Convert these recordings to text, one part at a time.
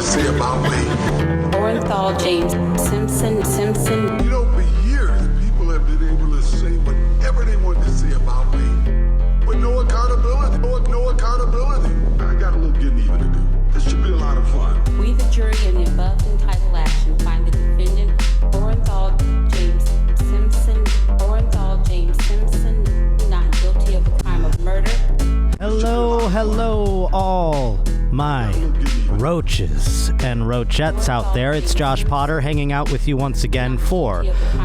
say about me. Orenthal, James, Simpson. You know, for years, people have been able to say whatever they want to say about me. But no accountability, no accountability. I got a little getting even to do. This should be a lot of fun. We, the jury, in the above entitled action, find the defendant, Orenthal, James Simpson, not guilty of the crime of murder. Hello, all my roaches and roachettes out there. It's Josh Potter hanging out with you once again for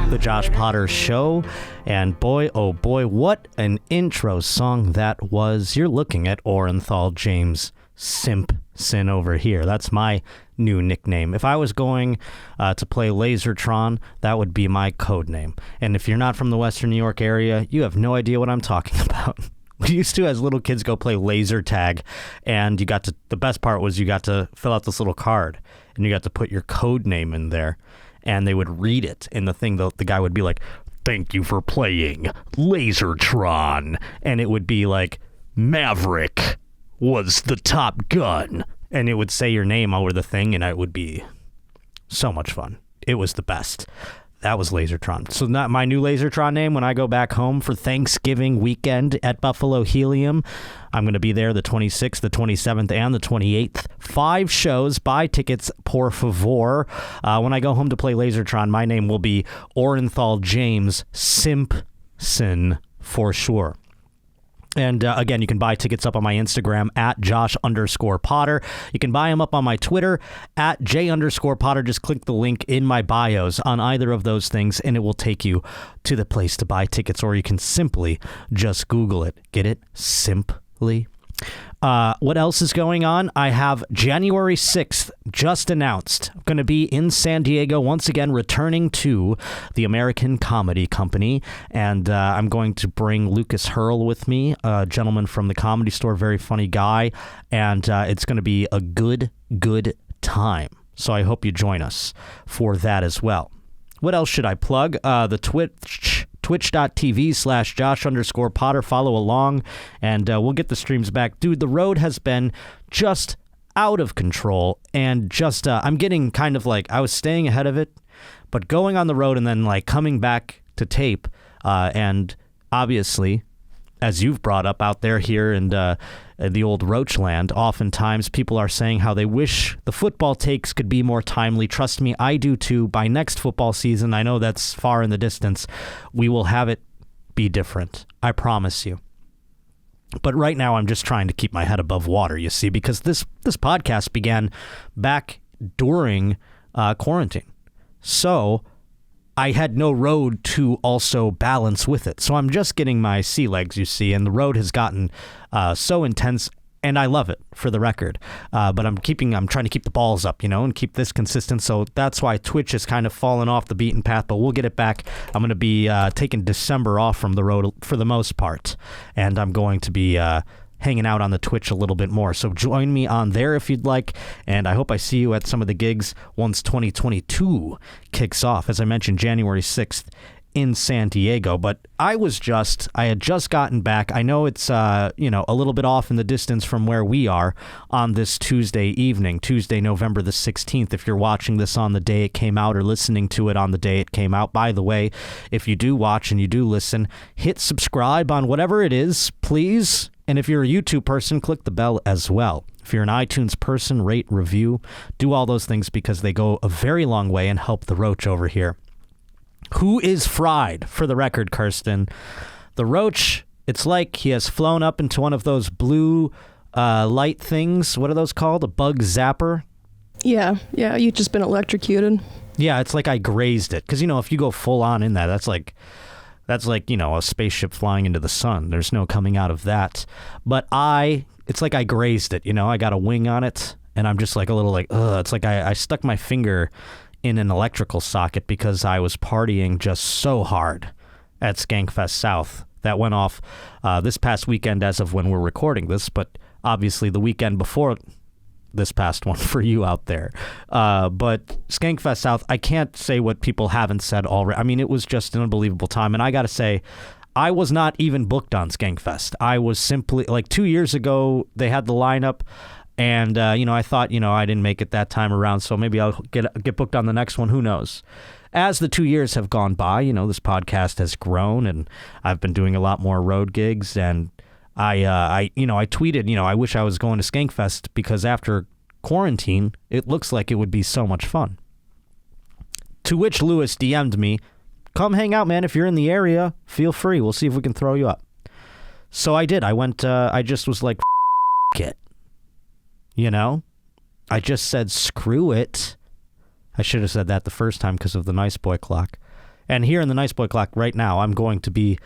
the Josh Potter Show. And boy, oh boy, what an intro song that was. You're looking at Orenthal James Simpson over here. That's my new nickname. If I was going to play Lasertron, that would be my code name. And if you're not from the Western New York area, you have no idea what I'm talking about. We used to, as little kids, go play laser tag, and the best part was you got to fill out this little card, and you got to put your code name in there, and they would read it, and the guy would be like, "Thank you for playing Lasertron," and it would be like, "Maverick was the top gun," and it would say your name over the thing, and it would be so much fun. It was the best. That was Lasertron. So not my new Lasertron name when I go back home for Thanksgiving weekend at Buffalo Helium. I'm going to be there the 26th, the 27th, and the 28th. 5 shows. Buy tickets, por favor. When I go home to play Lasertron, my name will be Orenthal James Simpson for sure. And again, you can buy tickets up on my Instagram at Josh_Potter. You can buy them up on my Twitter at J_Potter. Just click the link in my bios on either of those things, and it will take you to the place to buy tickets, or you can simply just Google it. Get it? Simply. What else is going on? I have January 6th just announced. I'm going to be in San Diego once again, returning to the American Comedy Company, and I'm going to bring Lucas Hurl with me, a gentleman from the Comedy Store, very funny guy, and it's going to be a good time. So I hope you join us for that as well. What else should I plug? The twitch.tv/Josh_Potter. Follow along, and we'll get the streams back. Dude, the road has been just out of control, and just I'm getting kind of like, I was staying ahead of it, but going on the road and then like coming back to tape, and obviously, as you've brought up out there here in the old Roach land, oftentimes people are saying how they wish the football takes could be more timely. Trust me, I do too. By next football season, I know that's far in the distance, we will have it be different. I promise you. But right now, I'm just trying to keep my head above water, you see, because this podcast began back during quarantine. So I had no road to also balance with it. So I'm just getting my sea legs, you see, and the road has gotten so intense, and I love it, for the record. But I'm trying to keep the balls up, and keep this consistent. So that's why Twitch has kind of fallen off the beaten path, but we'll get it back. I'm going to be taking December off from the road for the most part, and I'm going to be hanging out on the Twitch a little bit more. So join me on there if you'd like, and I hope I see you at some of the gigs once 2022 kicks off. As I mentioned, January 6th in San Diego, but I had just gotten back. I know it's a little bit off in the distance from where we are on this Tuesday evening, Tuesday, November the 16th, if you're watching this on the day it came out or listening to it on the day it came out. By the way, if you do watch and you do listen, hit subscribe on whatever it is, please. And if you're a YouTube person, click the bell as well. If you're an iTunes person, rate, review, do all those things because they go a very long way and help the Roach over here. Who is fried, for the record, Kirsten? The Roach, it's like he has flown up into one of those blue light things. What are those called? A bug zapper? Yeah, you've just been electrocuted. Yeah, it's like I grazed it. Because, if you go full on in that, that's like, a spaceship flying into the sun. There's no coming out of that. But it's like I grazed it, I got a wing on it, and I'm just like a little like, ugh. It's like I stuck my finger in an electrical socket because I was partying just so hard at Skankfest South. That went off this past weekend as of when we're recording this, but obviously the weekend before this past one for you out there. But Skankfest South, I can't say what people haven't said already. I mean, it was just an unbelievable time. And I got to say, I was not even booked on Skankfest. I was simply, 2 years ago, they had the lineup. And, I thought, I didn't make it that time around, so maybe I'll get booked on the next one. Who knows? As the 2 years have gone by, this podcast has grown, and I've been doing a lot more road gigs. And I tweeted, I wish I was going to Skankfest because after quarantine, it looks like it would be so much fun. To which Lewis DM'd me, come hang out, man. If you're in the area, feel free. We'll see if we can throw you up. So I did. I went, I just was like, it. I just said, screw it. I should have said that the first time because of the nice boy clock. And here in the nice boy clock right now, I'm going to be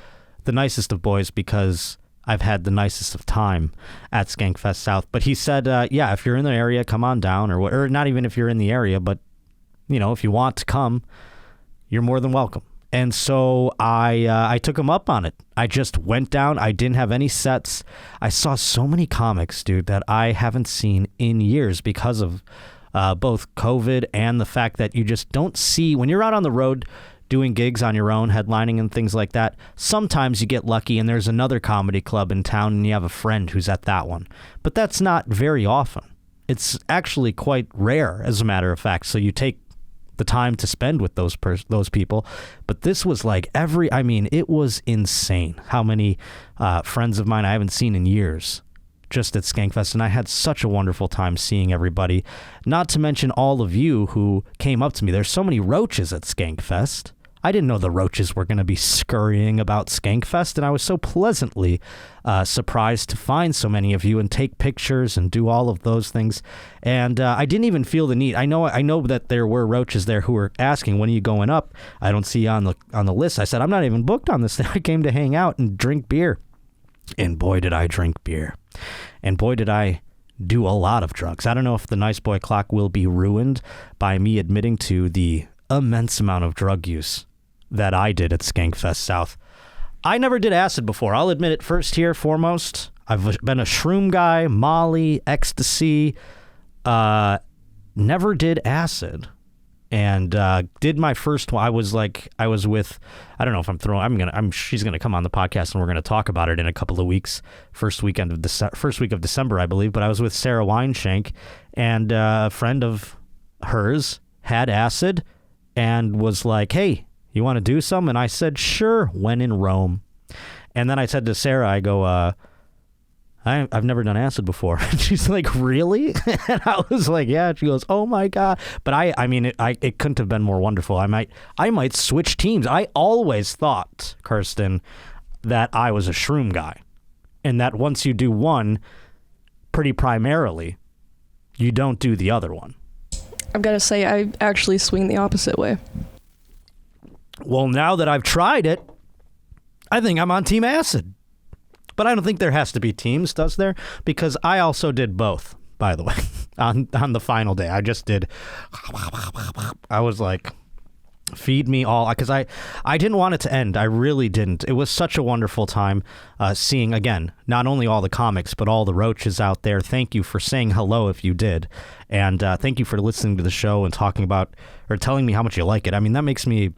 the nicest of boys because I've had the nicest of time at Skankfest South. But he said, yeah, if you're in the area, come on down. Or not even if you're in the area, but, if you want to come, you're more than welcome. And so I took him up on it. I just went down. I didn't have any sets. I saw so many comics, dude, that I haven't seen in years because of both COVID and the fact that you just don't see, when you're out on the road doing gigs on your own, headlining and things like that, sometimes you get lucky and there's another comedy club in town and you have a friend who's at that one. But that's not very often. It's actually quite rare, as a matter of fact. So you take the time to spend with those people. But this was like it was insane how many friends of mine I haven't seen in years just at Skankfest, and I had such a wonderful time seeing everybody, not to mention all of you who came up to me. There's so many roaches at Skankfest. I didn't know the roaches were going to be scurrying about Skankfest, and I was so pleasantly surprised to find so many of you and take pictures and do all of those things. And I didn't even feel the need. I know that there were roaches there who were asking, when are you going up? I don't see you on the list. I said, I'm not even booked on this thing. I came to hang out and drink beer. And boy, did I drink beer. And boy, did I do a lot of drugs. I don't know if the nice boy clock will be ruined by me admitting to the immense amount of drug use that I did at Skankfest South. I never did acid before. I'll admit it first here, foremost. I've been a shroom guy, Molly, ecstasy. Never did acid. And did my first one. I was with, I don't know if she's gonna come on the podcast and we're gonna talk about it in a couple of weeks. First week of December, I believe. But I was with Sarah Weinshank, and a friend of hers had acid and was like, hey, you want to do some? And I said, sure, when in Rome. And then I said to Sarah, I go, I've never done acid before. And she's like, really? And I was like, yeah. She goes, oh my God. But it couldn't have been more wonderful. I might switch teams. I always thought, Kirsten, that I was a shroom guy. And that once you do one, pretty primarily, you don't do the other one. I've got to say, I actually swing the opposite way. Well, now that I've tried it, I think I'm on Team Acid. But I don't think there has to be teams, does there? Because I also did both, by the way, on the final day. I just did. I was like, feed me all, because I didn't want it to end. I really didn't. It was such a wonderful time seeing, again, not only all the comics, but all the roaches out there. Thank you for saying hello if you did. And thank you for listening to the show and talking about, or telling me how much you like it. I mean, that makes me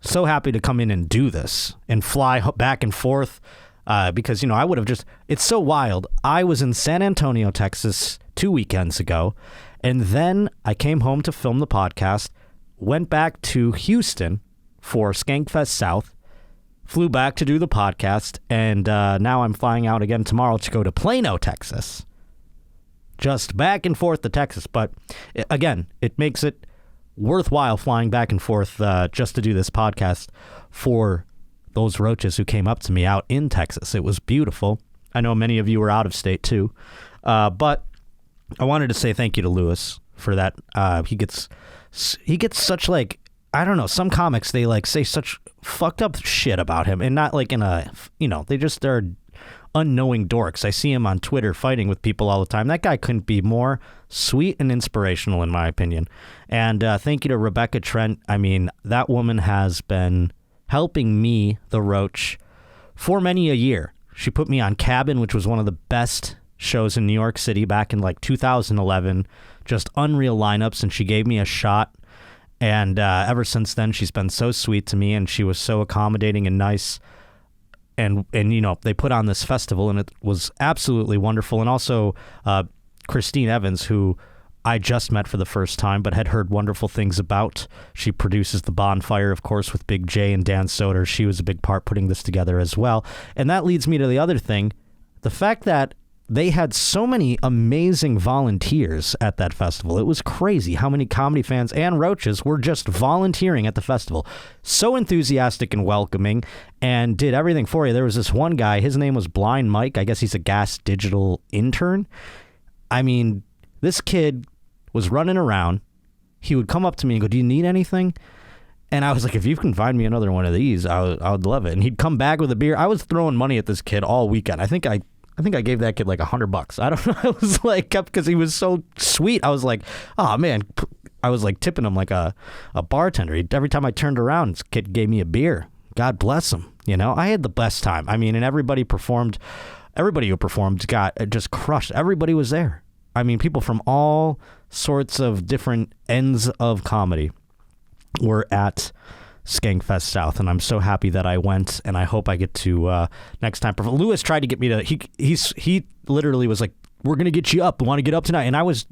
so happy to come in and do this and fly back and forth because, I would have just, it's so wild. I was in San Antonio, Texas 2 weekends ago, and then I came home to film the podcast, went back to Houston for Skankfest South, flew back to do the podcast, and now I'm flying out again tomorrow to go to Plano, Texas. Just back and forth to Texas. But again, it makes it worthwhile flying back and forth just to do this podcast for those roaches who came up to me out in Texas. It was beautiful. I know many of you were out of state too. But I wanted to say thank you to Lewis for that. He gets such, like, I don't know, some comics, they like say such fucked up shit about him, and not like in a, they're unknowing dorks. I see him on Twitter fighting with people all the time. That guy couldn't be more sweet and inspirational, in my opinion. And thank you to Rebecca Trent. I mean, that woman has been helping me, the Roach, for many a year. She put me on Cabin, which was one of the best shows in New York City back in like 2011. Just unreal lineups, and she gave me a shot. And ever since then, she's been so sweet to me, and she was so accommodating and nice. And they put on this festival, and it was absolutely wonderful. And also, Christine Evans, who I just met for the first time, but had heard wonderful things about. She produces The Bonfire, of course, with Big J and Dan Soder. She was a big part putting this together as well. And that leads me to the other thing, the fact that they had so many amazing volunteers at that festival. It was crazy how many comedy fans and Roaches were just volunteering at the festival. So enthusiastic and welcoming, and did everything for you. There was this one guy, his name was Blind Mike. I guess he's a Gas Digital intern. I mean, this kid was running around. He would come up to me and go, "Do you need anything?" And I was like, "If you can find me another one of these, I would love it." And he'd come back with a beer. I was throwing money at this kid all weekend. I think I gave that kid like $100. I don't know. I was like, because he was so sweet. I was like, oh man. I was like tipping him like a bartender. Every time I turned around, this kid gave me a beer. God bless him. You know, I had the best time. I mean, and everybody performed. Everybody who performed got just crushed. Everybody was there. I mean, people from all sorts of different ends of comedy were at Skankfest South, and I'm so happy that I went, and I hope I get to next time. Lewis tried to get me to, he literally was like, "We're going to get you up. We want to get up tonight." And I was,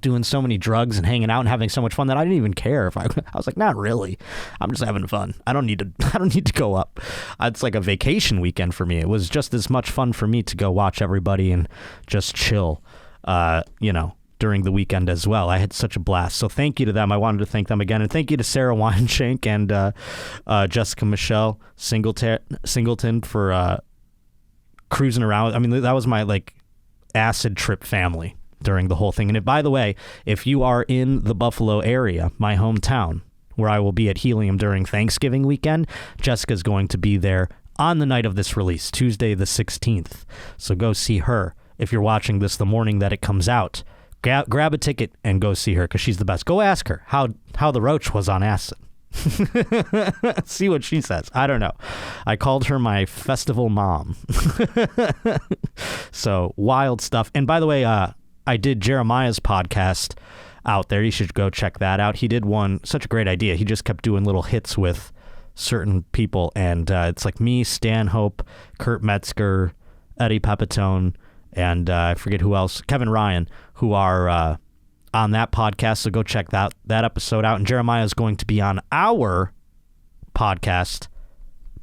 doing so many drugs and hanging out and having so much fun that I didn't even care if I was like, "Not really. I'm just having fun. I don't need to go up." It's like a vacation weekend for me. It was just as much fun for me to go watch everybody and just chill, during the weekend as well. I had such a blast. So thank you to them. I wanted to thank them again. And thank you to Sarah Weinshank and Jessica Michelle Singleton for cruising around. I mean, that was my acid trip family during the whole thing. And by the way, if you are in the Buffalo area, my hometown, where I will be at Helium during Thanksgiving weekend, Jessica's going to be there on the night of this release, Tuesday the 16th. So go see her. If you're watching this the morning that it comes out, grab a ticket and go see her because she's the best. Go ask her how the Roach was on acid. See what she says. I don't know. I called her my festival mom. So wild stuff. And by the way, I did Jeremiah's podcast out there. You should go check that out. He did one, such a great idea. He just kept doing little hits with certain people. And it's like me, Stanhope, Kurt Metzger, Eddie Pepitone, and I forget who else, Kevin Ryan, who are on that podcast. So go check that episode out. And Jeremiah is going to be on our podcast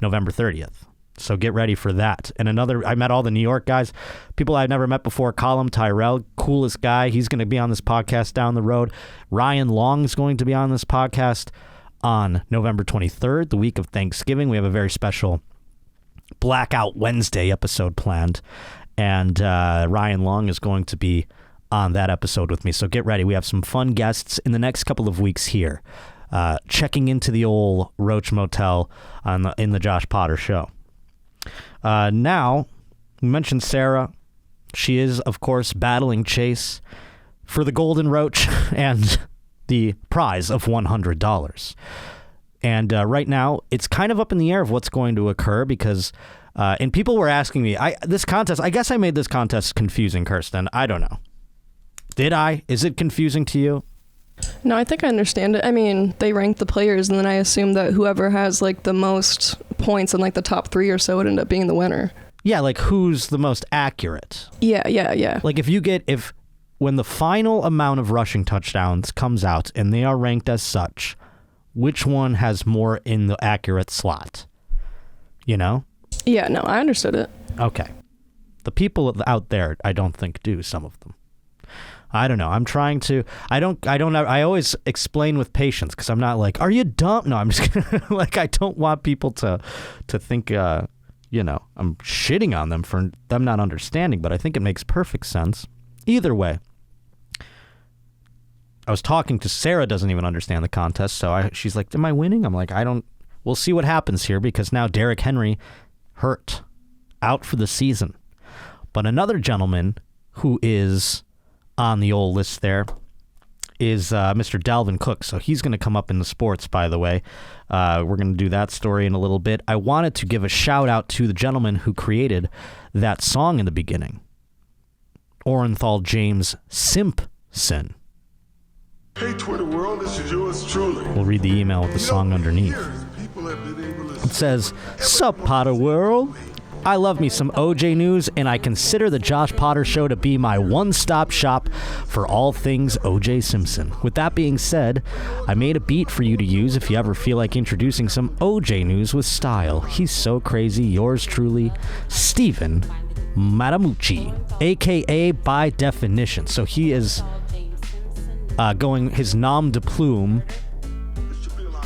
November 30th. So get ready for that. And I met all the New York guys, people I've never met before. Colum Tyrell, coolest guy. He's going to be on this podcast down the road. Ryan Long is going to be on this podcast on November 23rd, the week of Thanksgiving. We have a very special Blackout Wednesday episode planned. And Ryan Long is going to be on that episode with me. So get ready. We have some fun guests in the next couple of weeks here, checking into the old Roach Motel in the Josh Potter Show. Now, we mentioned Sarah. She is, of course, battling Chase for the Golden Roach and the prize of $100. And right now, it's kind of up in the air of what's going to occur because... and people were asking me, this contest, I guess I made this contest confusing, Kirsten. I don't know. Did I? Is it confusing to you? No, I think I understand it. I mean, they rank the players, and then I assume that whoever has, the most points in, the top 3 or so would end up being the winner. Yeah, who's the most accurate? Yeah. When the final amount of rushing touchdowns comes out, and they are ranked as such, which one has more in the accurate slot? You know? Yeah, no, I understood it. Okay. The people out there, I don't think do, some of them. I don't know. I'm trying to, I always explain with patience because I'm not like, are you dumb? No, I'm just I don't want people to think, I'm shitting on them for them not understanding, but I think it makes perfect sense. Either way, I was talking to Sarah, doesn't even understand the contest. So she's like, am I winning? I'm like, we'll see what happens here because now Derrick Henry hurt, out for the season. But another gentleman who is on the old list there is Mr. Dalvin Cook. So he's going to come up in the sports, by the way. We're going to do that story in a little bit. I wanted to give a shout out to the gentleman who created that song in the beginning, Orenthal James Simpson. Hey, Twitter world, this is yours truly. We'll read the email with the song underneath. It says, "Sup, Potter World? I love me some OJ news, and I consider the Josh Potter Show to be my one-stop shop for all things OJ Simpson. With that being said, I made a beat for you to use if you ever feel like introducing some OJ news with style. He's so crazy. Yours truly, Stephen Matamucci, a.k.a. By Definition. So he is going his nom de plume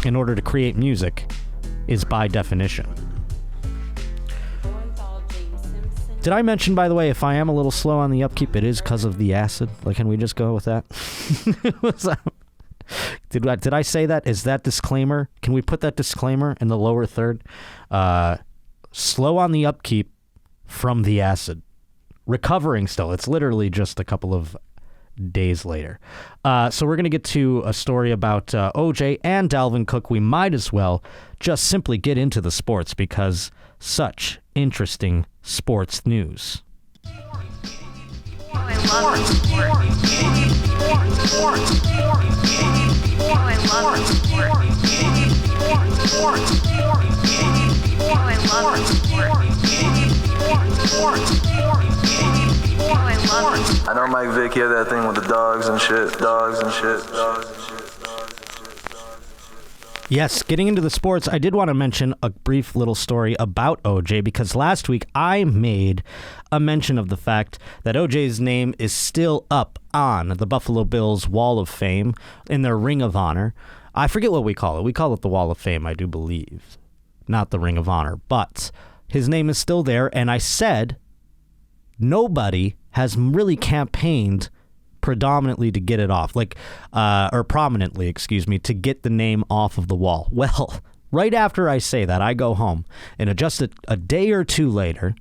in order to create music is By Definition. Did I mention, by the way, if I am a little slow on the upkeep, it is because of the acid? Like, can we just go with that? Did I say that? Is that disclaimer? Can we put that disclaimer in the lower third? Slow on the upkeep from the acid. Recovering still. It's literally just a couple of days later. So we're going to get to a story about OJ and Dalvin Cook. We might as well just simply get into the sports because such interesting sports news. I know Mike Vick had that thing with the dogs and shit. Yes, getting into the sports, I did want to mention a brief little story about OJ because last week I made a mention of the fact that OJ's name is still up on the Buffalo Bills Wall of Fame in their Ring of Honor. I forget what we call it. We call it the Wall of Fame, I do believe, not the Ring of Honor. But his name is still there, and I said nobody has really campaigned predominantly to get it off, or prominently, excuse me, to get the name off of the wall. Well, right after I say that, I go home, and just a day or two later,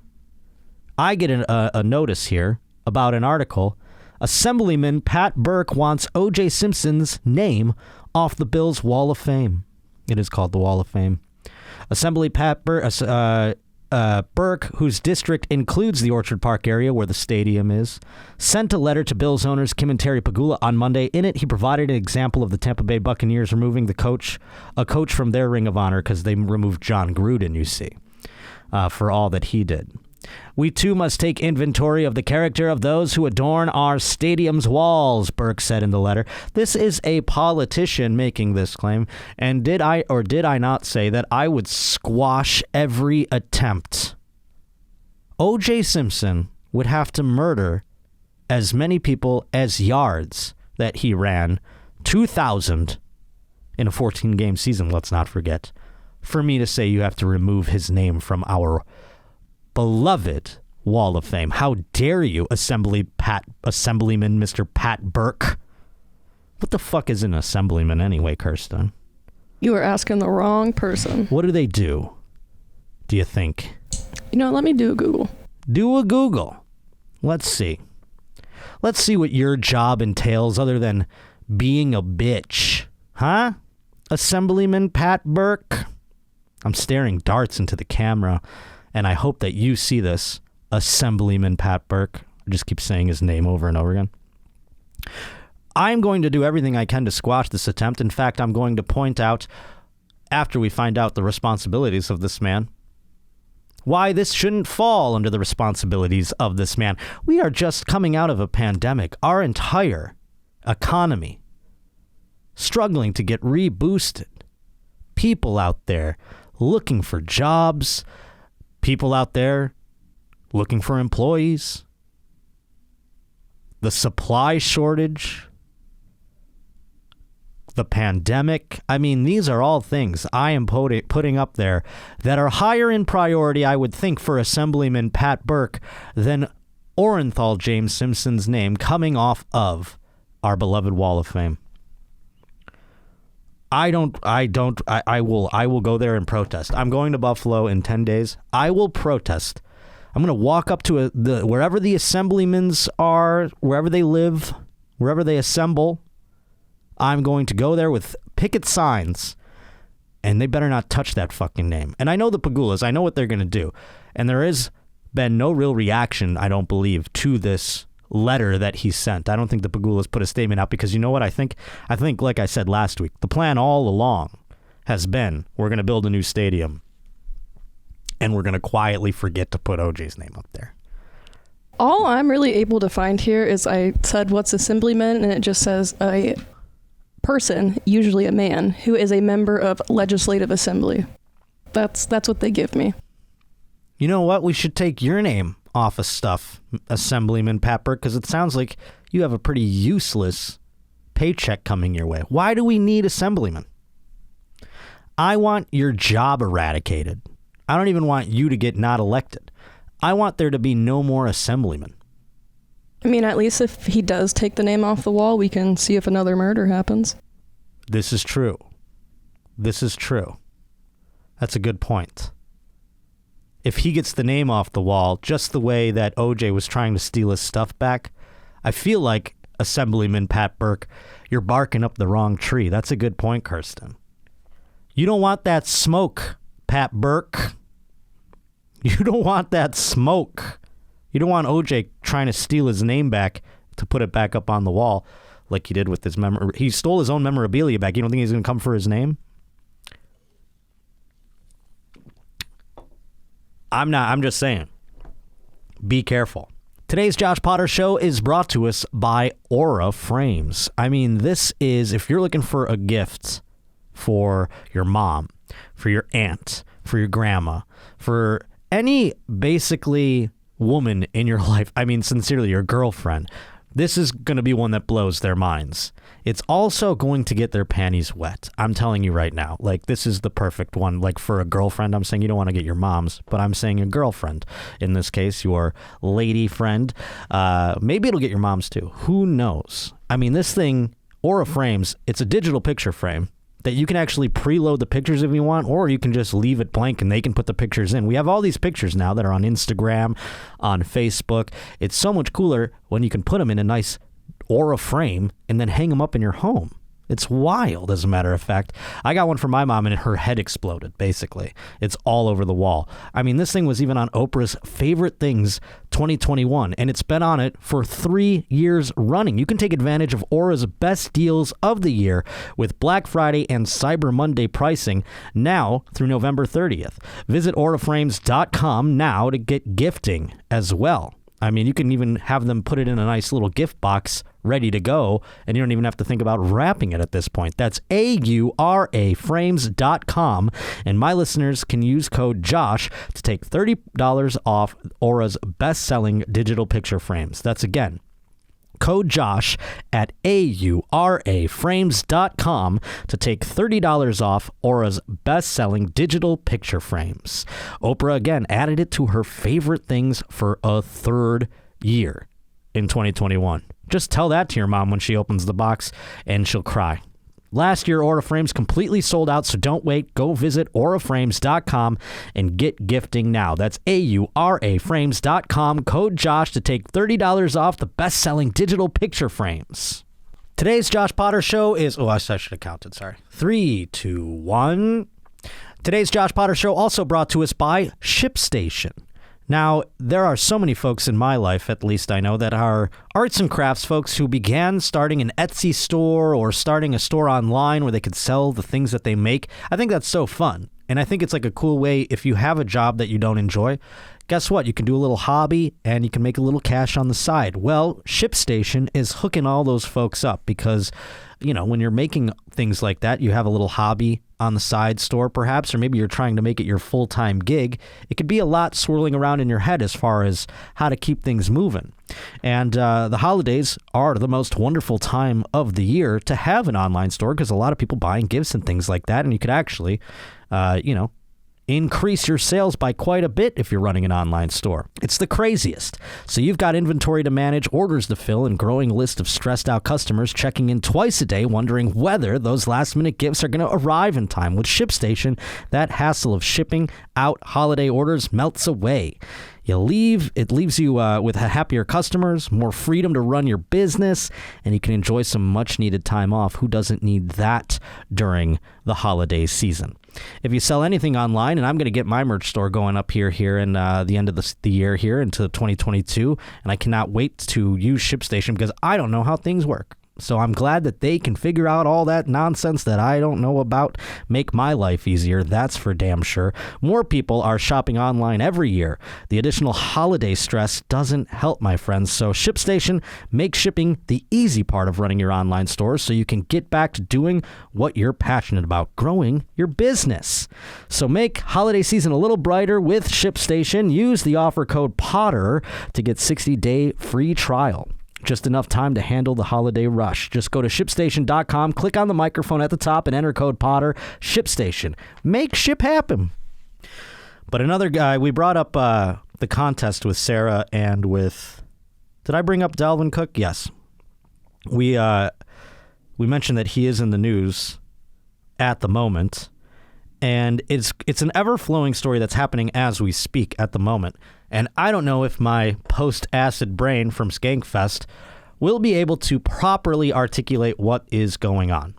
I get a notice here about an article. Assemblyman Pat Burke wants O.J. Simpson's name off the Bills' Wall of Fame. It is called the Wall of Fame. Assembly Pat Burke, whose district includes the Orchard Park area where the stadium is, sent a letter to Bills owners Kim and Terry Pagula on Monday. In it, he provided an example of the Tampa Bay Buccaneers removing a coach from their Ring of Honor because they removed John Gruden, you see, for all that he did. We too must take inventory of the character of those who adorn our stadium's walls, Burke said in the letter. This is a politician making this claim, and did I not say that I would squash every attempt? O.J. Simpson would have to murder as many people as yards that he ran, 2,000 in a 14-game season, let's not forget, for me to say you have to remove his name from our beloved Wall of Fame. How dare you, Assemblyman Mr. Pat Burke? What the fuck is an assemblyman anyway, Kirsten? You are asking the wrong person. What do they do you think? Let me do a Google. Do a Google. Let's see. Let's see what your job entails other than being a bitch. Huh? Assemblyman Pat Burke? I'm staring darts into the camera, and I hope that you see this, Assemblyman Pat Burke. I just keep saying his name over and over again. I'm going to do everything I can to squash this attempt. In fact, I'm going to point out, after we find out the responsibilities of this man, why this shouldn't fall under the responsibilities of this man. We are just coming out of a pandemic. Our entire economy struggling to get reboosted. People out there looking for jobs. People out there looking for employees. The supply shortage. The pandemic. I mean, these are all things I am putting up there that are higher in priority, I would think, for Assemblyman Pat Burke than Orenthal James Simpson's name coming off of our beloved Wall of Fame. I will go there and protest. I'm going to Buffalo in 10 days. I will protest. I'm going to walk up to wherever the assemblymans are, wherever they live, wherever they assemble. I'm going to go there with picket signs, and they better not touch that fucking name. And I know the Pagulas. I know what they're going to do. And there has been no real reaction, I don't believe, to this letter that he sent. I don't think the Pagulas put a statement out because you know what I think? I think, like I said last week, the plan all along has been we're going to build a new stadium and we're going to quietly forget to put OJ's name up there. All I'm really able to find here is I said, what's assemblyman? And it just says a person, usually a man, who is a member of legislative assembly. That's what they give me. You know what? We should take your name off of stuff, Assemblyman Pat Burke, because it sounds like you have a pretty useless paycheck coming your way. Why do we need assemblyman? I want your job eradicated. I don't even want you to get not elected. I want there to be no more assemblymen. I mean, at least if he does take the name off the wall, we can see if another murder happens. This is true. This is true. That's a good point. If he gets the name off the wall, just the way that OJ was trying to steal his stuff back, I feel like, Assemblyman Pat Burke, you're barking up the wrong tree. That's a good point, Kirsten. You don't want that smoke, Pat Burke. You don't want that smoke. You don't want OJ trying to steal his name back to put it back up on the wall like he did with his he stole his own memorabilia back. You don't think he's going to come for his name? I'm just saying. Be careful. Today's Josh Potter Show is brought to us by Aura Frames. I mean, this is, if you're looking for a gift for your mom, for your aunt, for your grandma, for any basically woman in your life, I mean, sincerely, your girlfriend, this is going to be one that blows their minds. It's also going to get their panties wet. I'm telling you right now. Like, this is the perfect one. Like, for a girlfriend, I'm saying you don't want to get your mom's, but I'm saying your girlfriend. In this case, your lady friend. Maybe it'll get your mom's too. Who knows? I mean, this thing, Aura Frames, it's a digital picture frame that you can actually preload the pictures if you want, or you can just leave it blank and they can put the pictures in. We have all these pictures now that are on Instagram, on Facebook. It's so much cooler when you can put them in a nice Aura frame and then hang them up in your home. It's wild, as a matter of fact. I got one for my mom and her head exploded, basically. It's all over the wall. I mean, this thing was even on Oprah's Favorite Things 2021, and it's been on it for 3 years running. You can take advantage of Aura's best deals of the year with Black Friday and Cyber Monday pricing now through November 30th. Visit auraframes.com now to get gifting as well. I mean, you can even have them put it in a nice little gift box ready to go, and you don't even have to think about wrapping it at this point. That's auraframes.com, and my listeners can use code JOSH to take $30 off Aura's best-selling digital picture frames. That's, again, code JOSH at auraframes.com to take $30 off Aura's best-selling digital picture frames. Oprah, again, added it to her favorite things for a third year in 2021. Just tell that to your mom when she opens the box, and she'll cry. Last year, Aura Frames completely sold out, so don't wait. Go visit auraframes.com and get gifting now. That's auraframes.com, code JOSH to take $30 off the best-selling digital picture frames. Today's Josh Potter Show is... Oh, I should have counted, sorry. 3, 2, 1. Today's Josh Potter Show also brought to us by ShipStation. Now, there are so many folks in my life, at least I know, that are arts and crafts folks who began starting an Etsy store or starting a store online where they could sell the things that they make. I think that's so fun. And I think it's like a cool way, if you have a job that you don't enjoy, guess what? You can do a little hobby and you can make a little cash on the side. Well, ShipStation is hooking all those folks up because, you know, when you're making things like that, you have a little hobby on the side store perhaps, or maybe you're trying to make it your full-time gig. It could be a lot swirling around in your head as far as how to keep things moving. And the holidays are the most wonderful time of the year to have an online store because a lot of people buying gifts and things like that, and you could actually, increase your sales by quite a bit if you're running an online store. It's the craziest. So you've got inventory to manage, orders to fill, and growing list of stressed out customers checking in twice a day wondering whether those last minute gifts are going to arrive in time. With ShipStation, that hassle of shipping out holiday orders melts away. It leaves you with happier customers, more freedom to run your business, and you can enjoy some much needed time off. Who doesn't need that during the holiday season? If you sell anything online, and I'm going to get my merch store going up here in the end of the year here into 2022, and I cannot wait to use ShipStation because I don't know how things work. So I'm glad that they can figure out all that nonsense that I don't know about, make my life easier. That's for damn sure. More people are shopping online every year. The additional holiday stress doesn't help, my friends. So ShipStation makes shipping the easy part of running your online stores so you can get back to doing what you're passionate about, growing your business. So make holiday season a little brighter with ShipStation. Use the offer code POTTER to get 60-day free trial. Just enough time to handle the holiday rush. Just go to ShipStation.com, click on the microphone at the top, and enter code Potter. ShipStation. Make ship happen. But another guy, we brought up the contest with Sarah and with... Did I bring up Dalvin Cook? Yes. We mentioned that he is in the news at the moment. And it's an ever-flowing story that's happening as we speak at the moment. And I don't know if my post-acid brain from Skankfest will be able to properly articulate what is going on.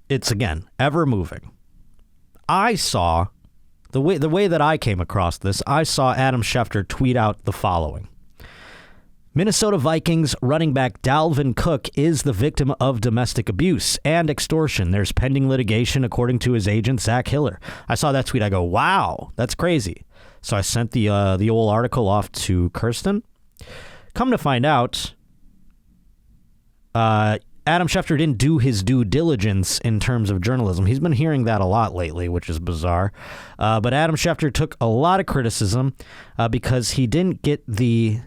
It's, again, ever-moving. I saw, the way that I came across this, I saw Adam Schefter tweet out the following. Minnesota Vikings running back Dalvin Cook is the victim of domestic abuse and extortion. There's pending litigation, according to his agent, Zach Hiller. I saw that tweet. I go, wow, that's crazy. So I sent the old article off to Kirsten. Come to find out, Adam Schefter didn't do his due diligence in terms of journalism. He's been hearing that a lot lately, which is bizarre. But Adam Schefter took a lot of criticism because he didn't get the...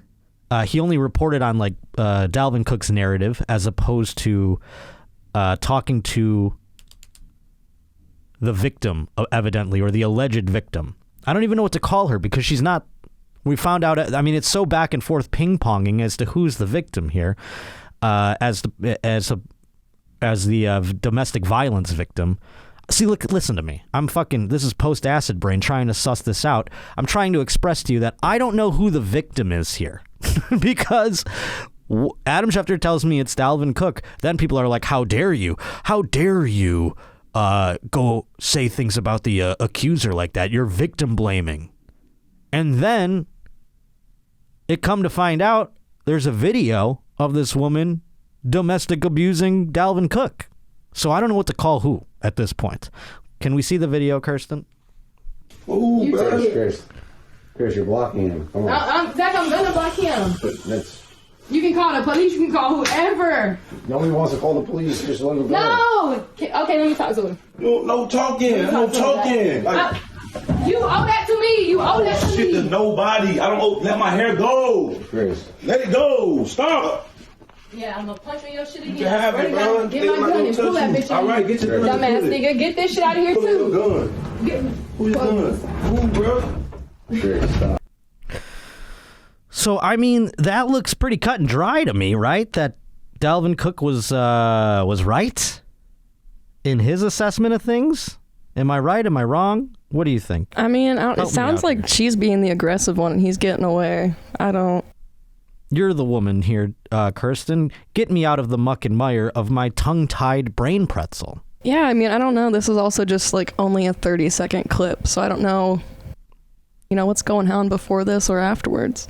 he only reported on Dalvin Cook's narrative as opposed to talking to the victim, evidently, or the alleged victim. I don't even know what to call her because she's not. We found out. I mean, it's so back and forth ping-ponging as to who's the victim here, as the domestic violence victim. See, look, listen to me. This is post-acid brain trying to suss this out. I'm trying to express to you that I don't know who the victim is here because Adam Schefter tells me it's Dalvin Cook. Then people are like, how dare you? How dare you go say things about the accuser like that? You're victim blaming. And then it come to find out there's a video of this woman domestic abusing Dalvin Cook. So I don't know what to call who at this point. Can we see the video, Kirsten? Ooh, Chris, you're blocking him. Come on. Zach, I'm gonna block him. You can call the police. You can call whoever. Nobody wants to call the police. Just let him go. No. Okay, let me talk to him. No talking. No talking. You owe that to me. You owe that to me. Shit to nobody. I don't owe. Let my hair go. Chris. Let it go. Stop. Yeah, I'm gonna punch on your shit again. You can have it, bro. Get my gun and pull that bitch out. All right, get your gun. Dumbass nigga, get this shit out of here Pull your too. gun. Who's gun? Who, bro? Chris, stop. So, I mean, that looks pretty cut and dry to me, right? That Dalvin Cook was right in his assessment of things? Am I right? Am I wrong? What do you think? I mean, it sounds like she's being the aggressive one and he's getting away. I don't... You're the woman here, Kirsten. Get me out of the muck and mire of my tongue-tied brain pretzel. Yeah, I mean, I don't know. This is also just only a 30-second clip, so I don't know, what's going on before this or afterwards.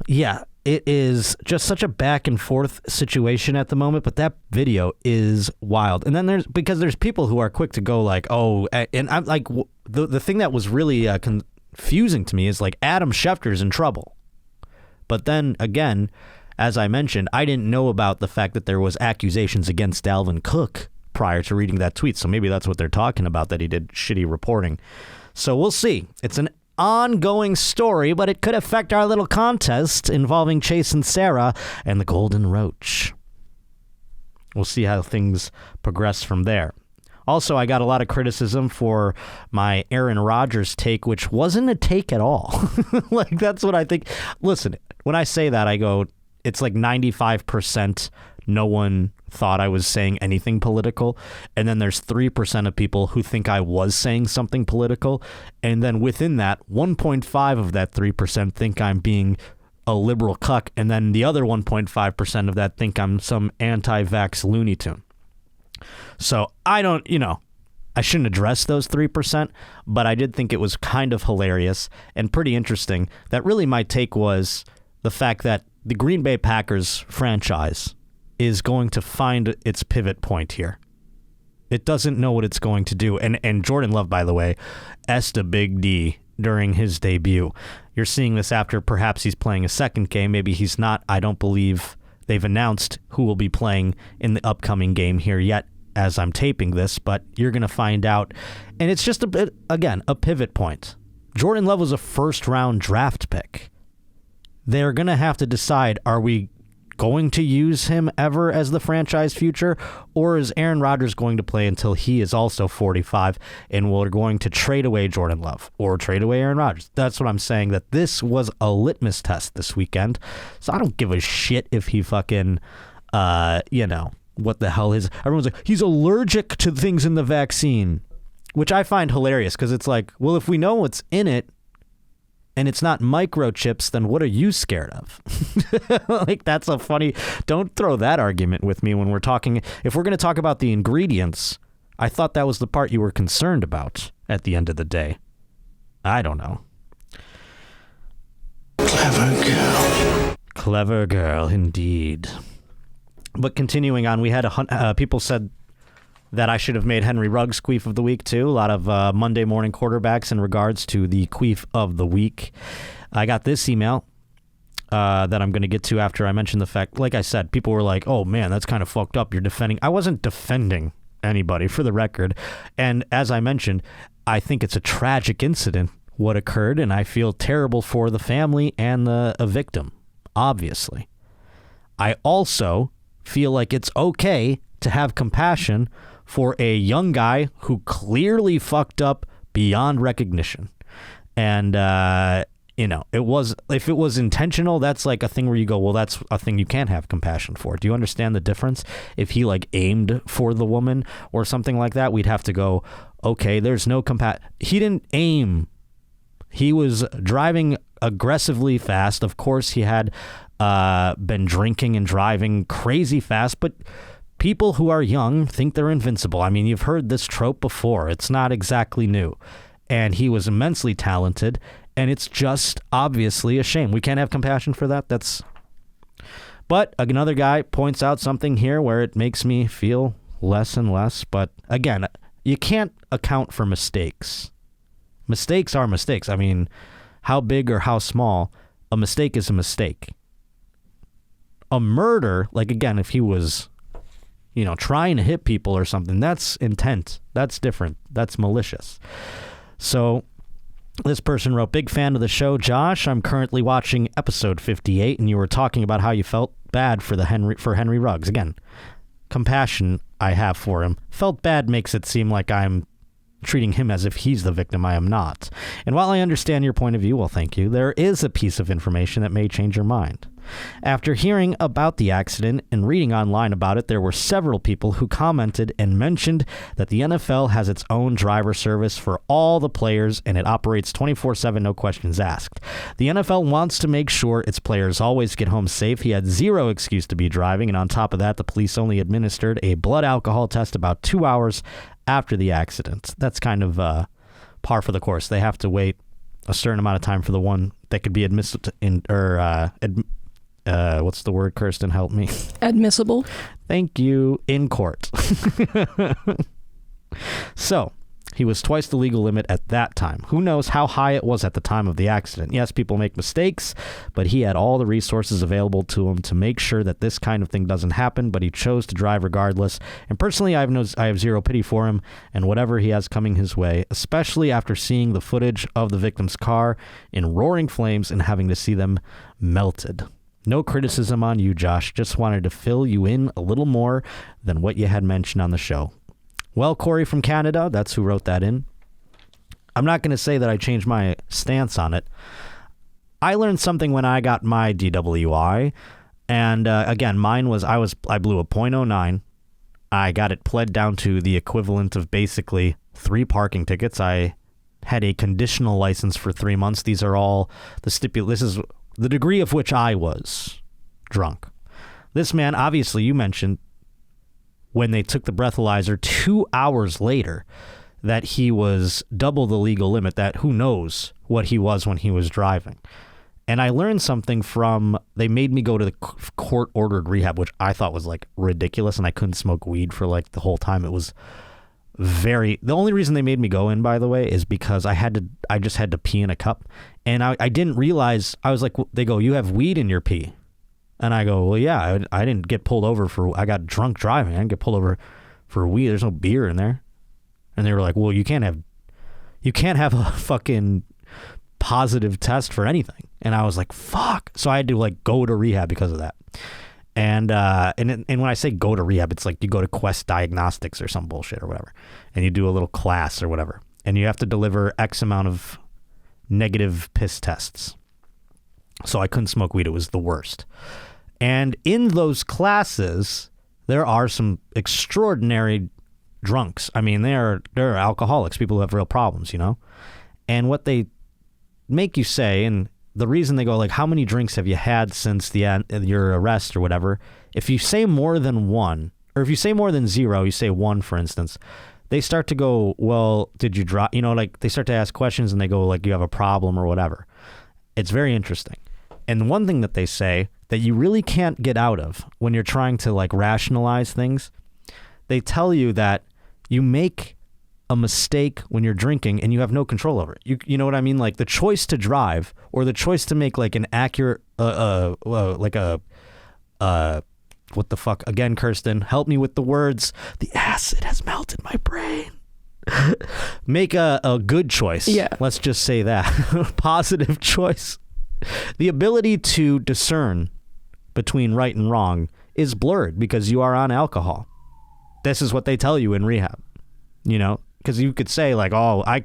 Yeah, it is just such a back and forth situation at the moment, but that video is wild. And then there's people who are quick to go and I'm like, the thing that was really confusing to me is Adam Schefter's in trouble. But then again, as I mentioned, I didn't know about the fact that there was accusations against Dalvin Cook prior to reading that tweet. So maybe that's what they're talking about, that he did shitty reporting. So we'll see. It's an ongoing story, but it could affect our little contest involving Chase and Sarah and the Golden Roach. We'll see how things progress from there. Also, I got a lot of criticism for my Aaron Rodgers take, which wasn't a take at all. That's what I think. Listen, when I say that, I go, it's 95% no one thought I was saying anything political. And then there's 3% of people who think I was saying something political. And then within that, 1.5 of that 3% think I'm being a liberal cuck. And then the other 1.5% of that think I'm some anti-vax Looney Tune. So I don't, I shouldn't address those 3%, but I did think it was kind of hilarious and pretty interesting. That really my take was the fact that the Green Bay Packers franchise is going to find its pivot point here. It doesn't know what it's going to do. And Jordan Love, by the way, S'd a big D during his debut. You're seeing this after perhaps he's playing a second game. Maybe he's not. I don't believe they've announced who will be playing in the upcoming game here yet as I'm taping this, but you're going to find out. And it's just, a pivot point. Jordan Love was a first-round draft pick. They're going to have to decide, are we going to use him ever as the franchise future, or is Aaron Rodgers going to play until he is also 45 and we're going to trade away Jordan Love or trade away Aaron Rodgers? That's what I'm saying, that this was a litmus test this weekend. So I don't give a shit if he fucking, what the hell is... Everyone's like, he's allergic to things in the vaccine, which I find hilarious because it's like, well, if we know what's in it, and it's not microchips, then what are you scared of? Like, that's a funny... Don't throw that argument with me when we're talking... If we're going to talk about the ingredients, I thought that was the part you were concerned about at the end of the day. I don't know. Clever girl. Clever girl, indeed. But continuing on, we had people said that I should have made Henry Ruggs Queef of the Week, too. A lot of Monday morning quarterbacks in regards to the Queef of the Week. I got this email that I'm going to get to after I mention the fact. Like I said, people were like, oh, man, that's kind of fucked up. You're defending. I wasn't defending anybody, for the record. And as I mentioned, I think it's a tragic incident, what occurred, and I feel terrible for the family and the victim, obviously. I also feel like it's okay to have compassion for a young guy who clearly fucked up beyond recognition. And, if it was intentional, that's like a thing where you go, well, that's a thing you can't have compassion for. Do you understand the difference? If he aimed for the woman or something like that, we'd have to go, okay, there's no compassion. He didn't aim. He was driving aggressively fast. Of course, he had been drinking and driving crazy fast, but people who are young think they're invincible. I mean, you've heard this trope before. It's not exactly new. And he was immensely talented, and it's just obviously a shame. We can't have compassion for that. But another guy points out something here where it makes me feel less and less. But again, you can't account for mistakes. Mistakes are mistakes. I mean, how big or how small, a mistake is a mistake. A murder, again, if he was... trying to hit people or something, that's intent. That's different. That's malicious. So this person wrote, big fan of the show, Josh. I'm currently watching episode 58, and you were talking about how you felt bad for Henry Ruggs. Again, compassion I have for him. Felt bad makes it seem like I'm treating him as if he's the victim. I am not. And while I understand your point of view, well, thank you, there is a piece of information that may change your mind. After hearing about the accident and reading online about it, there were several people who commented and mentioned that the NFL has its own driver service for all the players and it operates 24/7, no questions asked. The NFL wants to make sure its players always get home safe. He had zero excuse to be driving, and on top of that, the police only administered a blood alcohol test about 2 hours after the accident. That's kind of par for the course. They have to wait a certain amount of time for the one that could be what's the word, Kirsten? Help me. Admissible. Thank you. In court. So, he was twice the legal limit at that time. Who knows how high it was at the time of the accident? Yes, people make mistakes, but he had all the resources available to him to make sure that this kind of thing doesn't happen, but he chose to drive regardless. And personally, I have zero pity for him and whatever he has coming his way, especially after seeing the footage of the victim's car in roaring flames and having to see them melted. No criticism on you, Josh. Just wanted to fill you in a little more than what you had mentioned on the show. Well, Corey from Canada, that's who wrote that in. I'm not going to say that I changed my stance on it. I learned something when I got my DWI. And again, mine was, I blew a .09. I got it pled down to the equivalent of basically 3 parking tickets. I had a conditional license for 3 months. These are all this is the degree of which I was drunk. This man, obviously, you mentioned when they took the breathalyzer 2 hours later that he was double the legal limit, that who knows what he was when he was driving. And I learned something from, they made me go to the court-ordered rehab, which I thought was like ridiculous, and I couldn't smoke weed for like the whole time. It was the only reason they made me go in, by the way, is because I just had to pee in a cup. And I didn't realize, I was like, they go, you have weed in your pee. And I go, well, yeah, I didn't get pulled over I got drunk driving. I didn't get pulled over for weed. There's no beer in there. And they were like, well, you can't have a fucking positive test for anything. And I was like, fuck. So I had to like go to rehab because of that. And when I say go to rehab, it's like you go to Quest Diagnostics or some bullshit or whatever, and you do a little class or whatever, and you have to deliver X amount of negative piss tests. So I couldn't smoke weed. It was the worst. And in those classes, there are some extraordinary drunks. I mean, they're alcoholics, people who have real problems, you know? And what they make you say, and the reason they go like, how many drinks have you had since your arrest or whatever? If you say more than one, or if you say more than zero, you say one, for instance, they start to go, well, did you drop, you know, like they start to ask questions and they go like, you have a problem or whatever. It's very interesting. And one thing that they say that you really can't get out of when you're trying to like rationalize things, they tell you that you make a mistake when you're drinking and you have no control over it. You know what I mean? Like the choice to drive or the choice to make like an accurate, what the fuck? Again, Kirsten, help me with the words. The acid has melted my brain. Make a good choice. Yeah. Let's just say that. Positive choice. The ability to discern between right and wrong is blurred because you are on alcohol. This is what they tell you in rehab, you know? Because you could say like, oh, I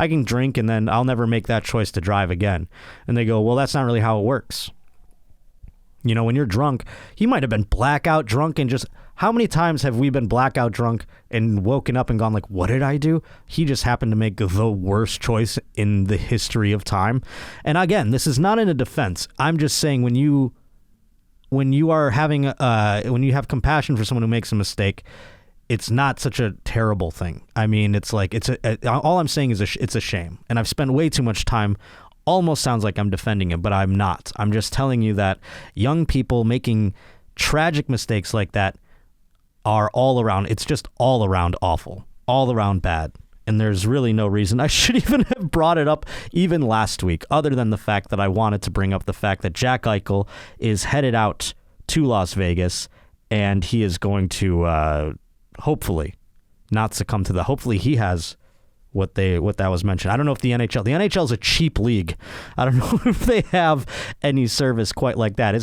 can drink and then I'll never make that choice to drive again. And they go, well, that's not really how it works. You know, when you're drunk, he might have been blackout drunk and just, how many times have we been blackout drunk and woken up and gone like, what did I do? He just happened to make the worst choice in the history of time. And again, this is not in a defense. I'm just saying when you are having, when you have compassion for someone who makes a mistake, it's not such a terrible thing. I mean, it's like, all I'm saying is it's a shame. And I've spent way too much time, almost sounds like I'm defending him, but I'm not. I'm just telling you that young people making tragic mistakes like that are all around, it's just all around awful, all around bad. And there's really no reason I should even have brought it up even last week, other than the fact that I wanted to bring up the fact that Jack Eichel is headed out to Las Vegas and he is going to, hopefully not succumb to hopefully he has what that was mentioned. I don't know if the NHL is a cheap league. I don't know if they have any service quite like that.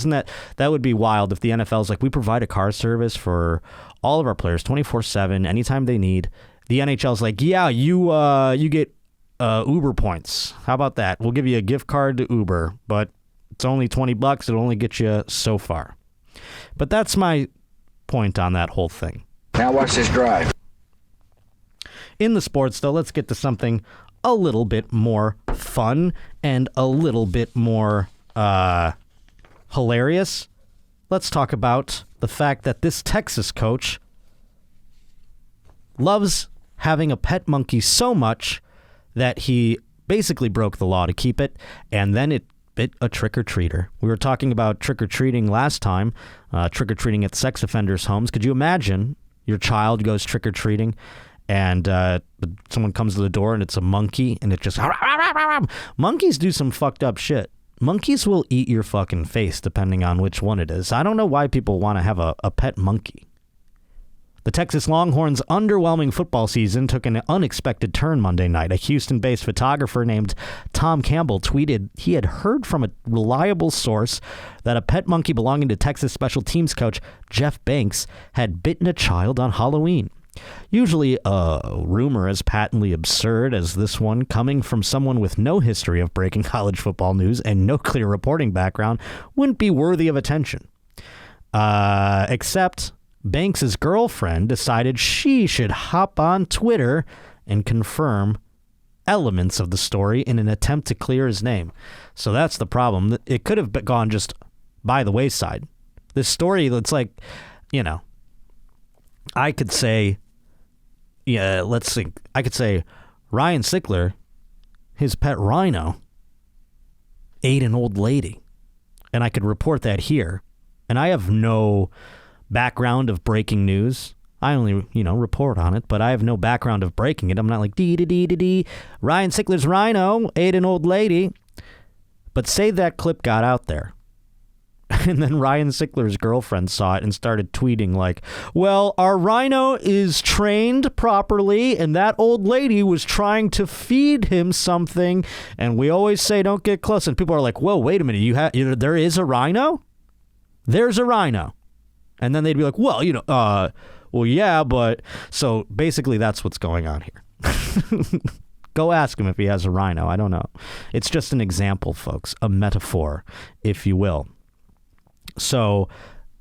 That would be wild if the NFL's like, we provide a car service for all of our players 24/7 anytime they need. The NHL's like, yeah, you get Uber points. How about that? We'll give you a gift card to Uber, but it's only $20. It'll only get you so far. But that's my point on that whole thing. Now watch this drive. In the sports, though, let's get to something a little bit more fun and a little bit more hilarious. Let's talk about the fact that this Texas coach loves having a pet monkey so much that he basically broke the law to keep it, and then it bit a trick-or-treater. We were talking about trick-or-treating last time, trick-or-treating at sex offenders' homes. Could you imagine your child goes trick-or-treating and someone comes to the door and it's a monkey and it just... Monkeys do some fucked up shit. Monkeys will eat your fucking face depending on which one it is. I don't know why people want to have a pet monkey. The Texas Longhorns' underwhelming football season took an unexpected turn Monday night. A Houston-based photographer named Tom Campbell tweeted he had heard from a reliable source that a pet monkey belonging to Texas special teams coach Jeff Banks had bitten a child on Halloween. Usually a rumor as patently absurd as this one, coming from someone with no history of breaking college football news and no clear reporting background, wouldn't be worthy of attention. Except... Banks' girlfriend decided she should hop on Twitter and confirm elements of the story in an attempt to clear his name. So that's the problem. It could have gone just by the wayside. This story, it's like, you know, I could say, yeah, let's think. I could say Ryan Sickler, his pet rhino, ate an old lady. And I could report that here. And I have no background of breaking news. I only, report on it, but I have no background of breaking it. I'm not like, dee-dee-dee-dee-dee. Ryan Sickler's rhino ate an old lady. But say that clip got out there. And then Ryan Sickler's girlfriend saw it and started tweeting like, well, our rhino is trained properly, and that old lady was trying to feed him something, and we always say don't get close. And people are like, whoa, wait a minute, there is a rhino? There's a rhino. And then they'd be like, well, well, yeah, but... So basically that's what's going on here. Go ask him if he has a rhino. I don't know. It's just an example, folks, a metaphor, if you will. So,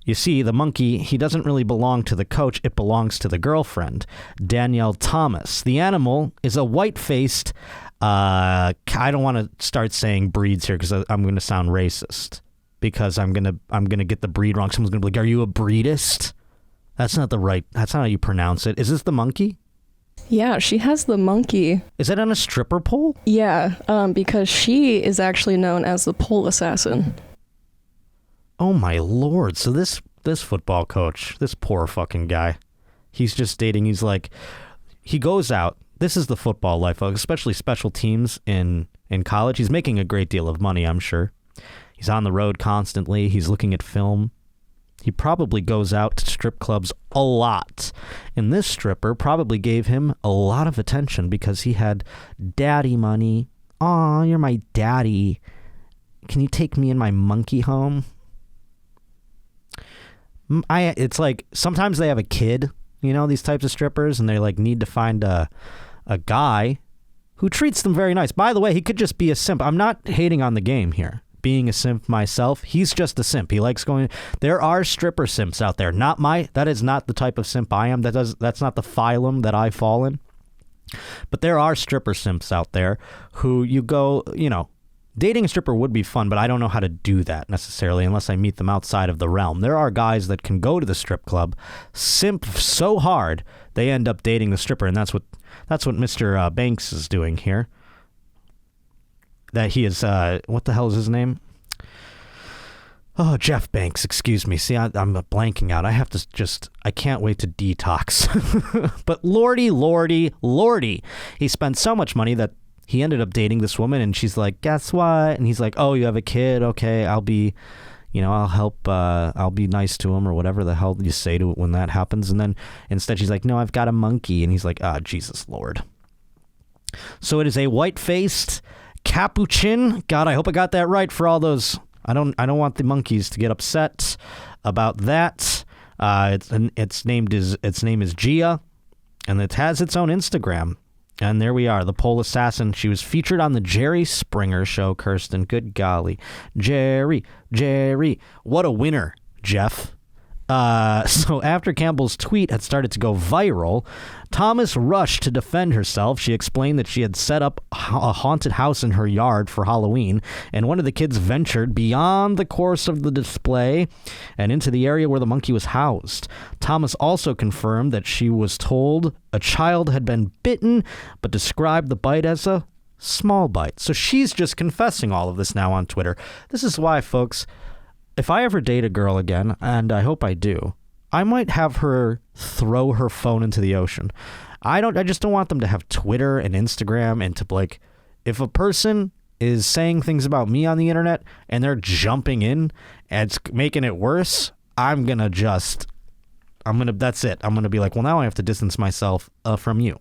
you see, the monkey, he doesn't really belong to the coach. It belongs to the girlfriend, Danielle Thomas. The animal is a white-faced, I don't want to start saying breeds here because I'm going to sound racist. Because I'm gonna get the breed wrong. Someone's going to be like, are you a breedist? That's not how you pronounce it. Is this the monkey? Yeah, she has the monkey. Is it on a stripper pole? Yeah, because she is actually known as the pole assassin. Oh my lord. So this football coach, this poor fucking guy, he's just dating. He's like, he goes out. This is the football life, especially special teams in college. He's making a great deal of money, I'm sure. He's on the road constantly. He's looking at film. He probably goes out to strip clubs a lot. And this stripper probably gave him a lot of attention because he had daddy money. Aw, you're my daddy. Can you take me and my monkey home? It's like sometimes they have a kid, these types of strippers, and they like need to find a guy who treats them very nice. By the way, he could just be a simp. I'm not hating on the game here. Being a simp myself, he's just a simp. He likes going. There are stripper simps out there. That is not the type of simp I am. That's not the phylum that I fall in. But there are stripper simps out there who you go, dating a stripper would be fun, but I don't know how to do that necessarily unless I meet them outside of the realm. There are guys that can go to the strip club, simp so hard, they end up dating the stripper, and that's what Mr. Banks is doing here. That he is, what the hell is his name? Oh, Jeff Banks, excuse me. See, I'm blanking out. I can't wait to detox. But lordy, he spent so much money that he ended up dating this woman, and she's like, guess what? And he's like, oh, you have a kid? Okay, I'll be, I'll help, I'll be nice to him, or whatever the hell you say to it when that happens. And then instead she's like, no, I've got a monkey. And he's like, Jesus Lord. So it is a white-faced capuchin. God, I hope I got that right for all those. I don't want the monkeys to get upset about that. Its name is Gia, and it has its own Instagram. And there we are, the pole assassin. She was featured on the Jerry Springer show, Kirsten. Good golly. Jerry. What a winner, Jeff. So after Campbell's tweet had started to go viral, Thomas rushed to defend herself. She explained that she had set up a haunted house in her yard for Halloween, and one of the kids ventured beyond the course of the display and into the area where the monkey was housed. Thomas also confirmed that she was told a child had been bitten, but described the bite as a small bite. So she's just confessing all of this now on Twitter. This is why, folks, if I ever date a girl again, and I hope I do, I might have her throw her phone into the ocean. I just don't want them to have Twitter and Instagram, and to like, if a person is saying things about me on the internet and they're jumping in and it's making it worse, that's it. I'm going to be like, well, now I have to distance myself from you.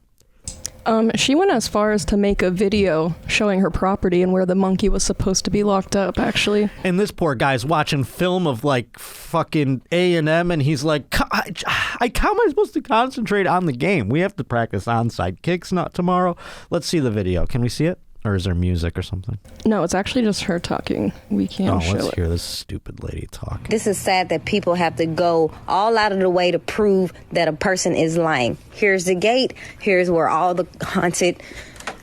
She went as far as to make a video showing her property and where the monkey was supposed to be locked up, actually. And this poor guy's watching film of like fucking A&M, and he's like, how am I supposed to concentrate on the game? We have to practice onside kicks not tomorrow. Let's see the video. Can we see it? Or is there music or something? No, it's actually just her talking. We can't show it. Let's hear this stupid lady talk. This is sad that people have to go all out of the way to prove that a person is lying. Here's the gate. Here's where all the haunted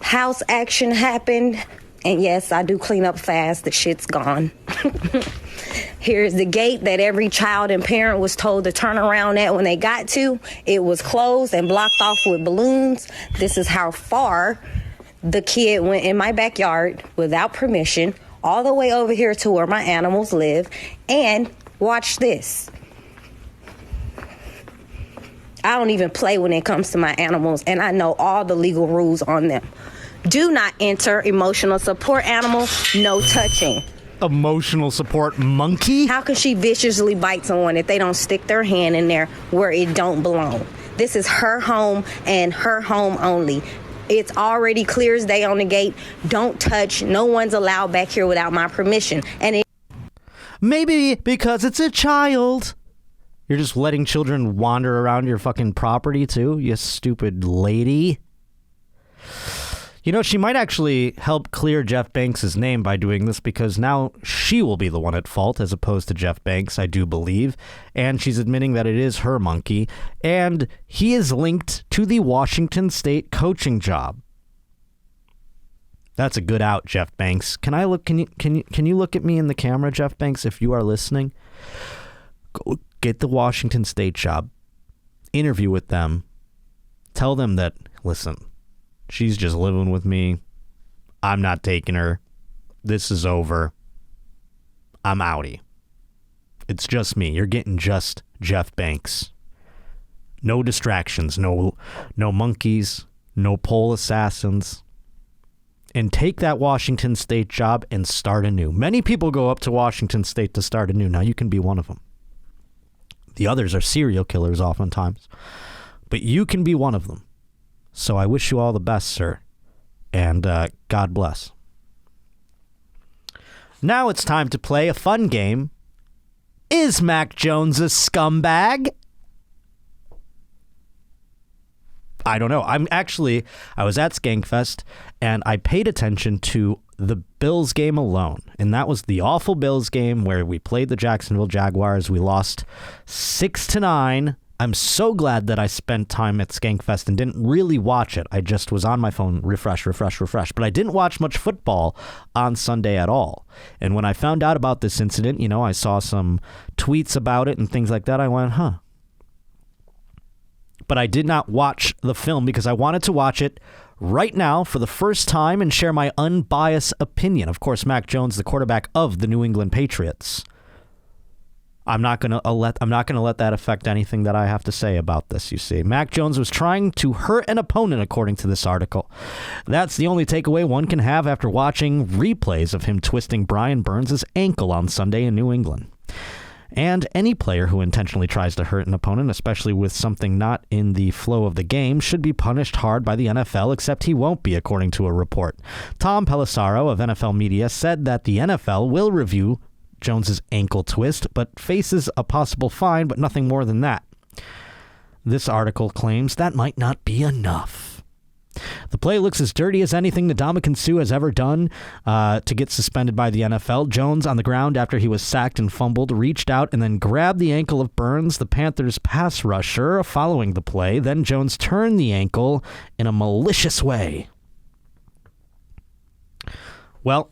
house action happened. And yes, I do clean up fast. The shit's gone. Here's the gate that every child and parent was told to turn around at when they got to. It was closed and blocked off with balloons. This is how far the kid went in my backyard without permission, all the way over here to where my animals live, and watch this. I don't even play when it comes to my animals, and I know all the legal rules on them. Do not enter emotional support animal, no touching. Emotional support monkey? How can she viciously bite someone if they don't stick their hand in there where it don't belong? This is her home and her home only. It's already clear as day on the gate. Don't touch. No one's allowed back here without my permission. And maybe because it's a child. You're just letting children wander around your fucking property too, you stupid lady. You know, she might actually help clear Jeff Banks' name by doing this, because now she will be the one at fault as opposed to Jeff Banks, I do believe. And she's admitting that it is her monkey. And he is linked to the Washington State coaching job. That's a good out, Jeff Banks. Can you look at me in the camera, Jeff Banks, if you are listening? Go get the Washington State job. Interview with them. Tell them that, listen, she's just living with me. I'm not taking her. This is over. I'm outie. It's just me. You're getting just Jeff Banks. No distractions. No monkeys. No pole assassins. And take that Washington State job and start anew. Many people go up to Washington State to start anew. Now you can be one of them. The others are serial killers oftentimes. But you can be one of them. So I wish you all the best, sir. And God bless. Now it's time to play a fun game. Is Mac Jones a scumbag? I don't know. I was at Skankfest, and I paid attention to the Bills game alone. And that was the awful Bills game where we played the Jacksonville Jaguars. We lost 6-9. I'm so glad that I spent time at Skankfest and didn't really watch it. I just was on my phone, refresh. But I didn't watch much football on Sunday at all. And when I found out about this incident, you know, I saw some tweets about it and things like that. I went, huh. But I did not watch the film because I wanted to watch it right now for the first time and share my unbiased opinion. Of course, Mac Jones, the quarterback of the New England Patriots. I'm not gonna let that affect anything that I have to say about this, you see. Mac Jones was trying to hurt an opponent, according to this article. That's the only takeaway one can have after watching replays of him twisting Brian Burns' ankle on Sunday in New England. And any player who intentionally tries to hurt an opponent, especially with something not in the flow of the game, should be punished hard by the NFL, except he won't be, according to a report. Tom Pelissero of NFL Media said that the NFL will review Jones's ankle twist, but faces a possible fine, but nothing more than that. This article claims that might not be enough. The play looks as dirty as anything Ndamukong Suh has ever done to get suspended by the NFL. Jones, on the ground after he was sacked and fumbled, reached out and then grabbed the ankle of Burns, the Panthers' pass rusher, following the play. Then Jones turned the ankle in a malicious way. Well,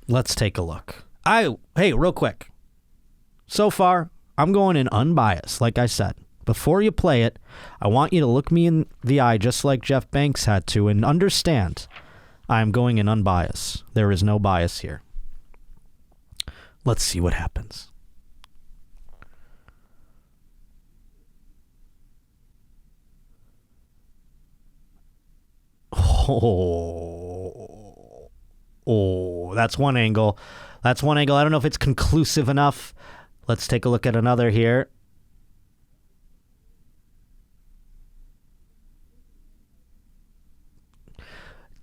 let's take a look. Hey, real quick. So far, I'm going in unbiased, like I said. Before you play it, I want you to look me in the eye just like Jeff Banks had to and understand I'm going in unbiased. There is no bias here. Let's see what happens. Oh, that's one angle. I don't know if it's conclusive enough. Let's take a look at another here.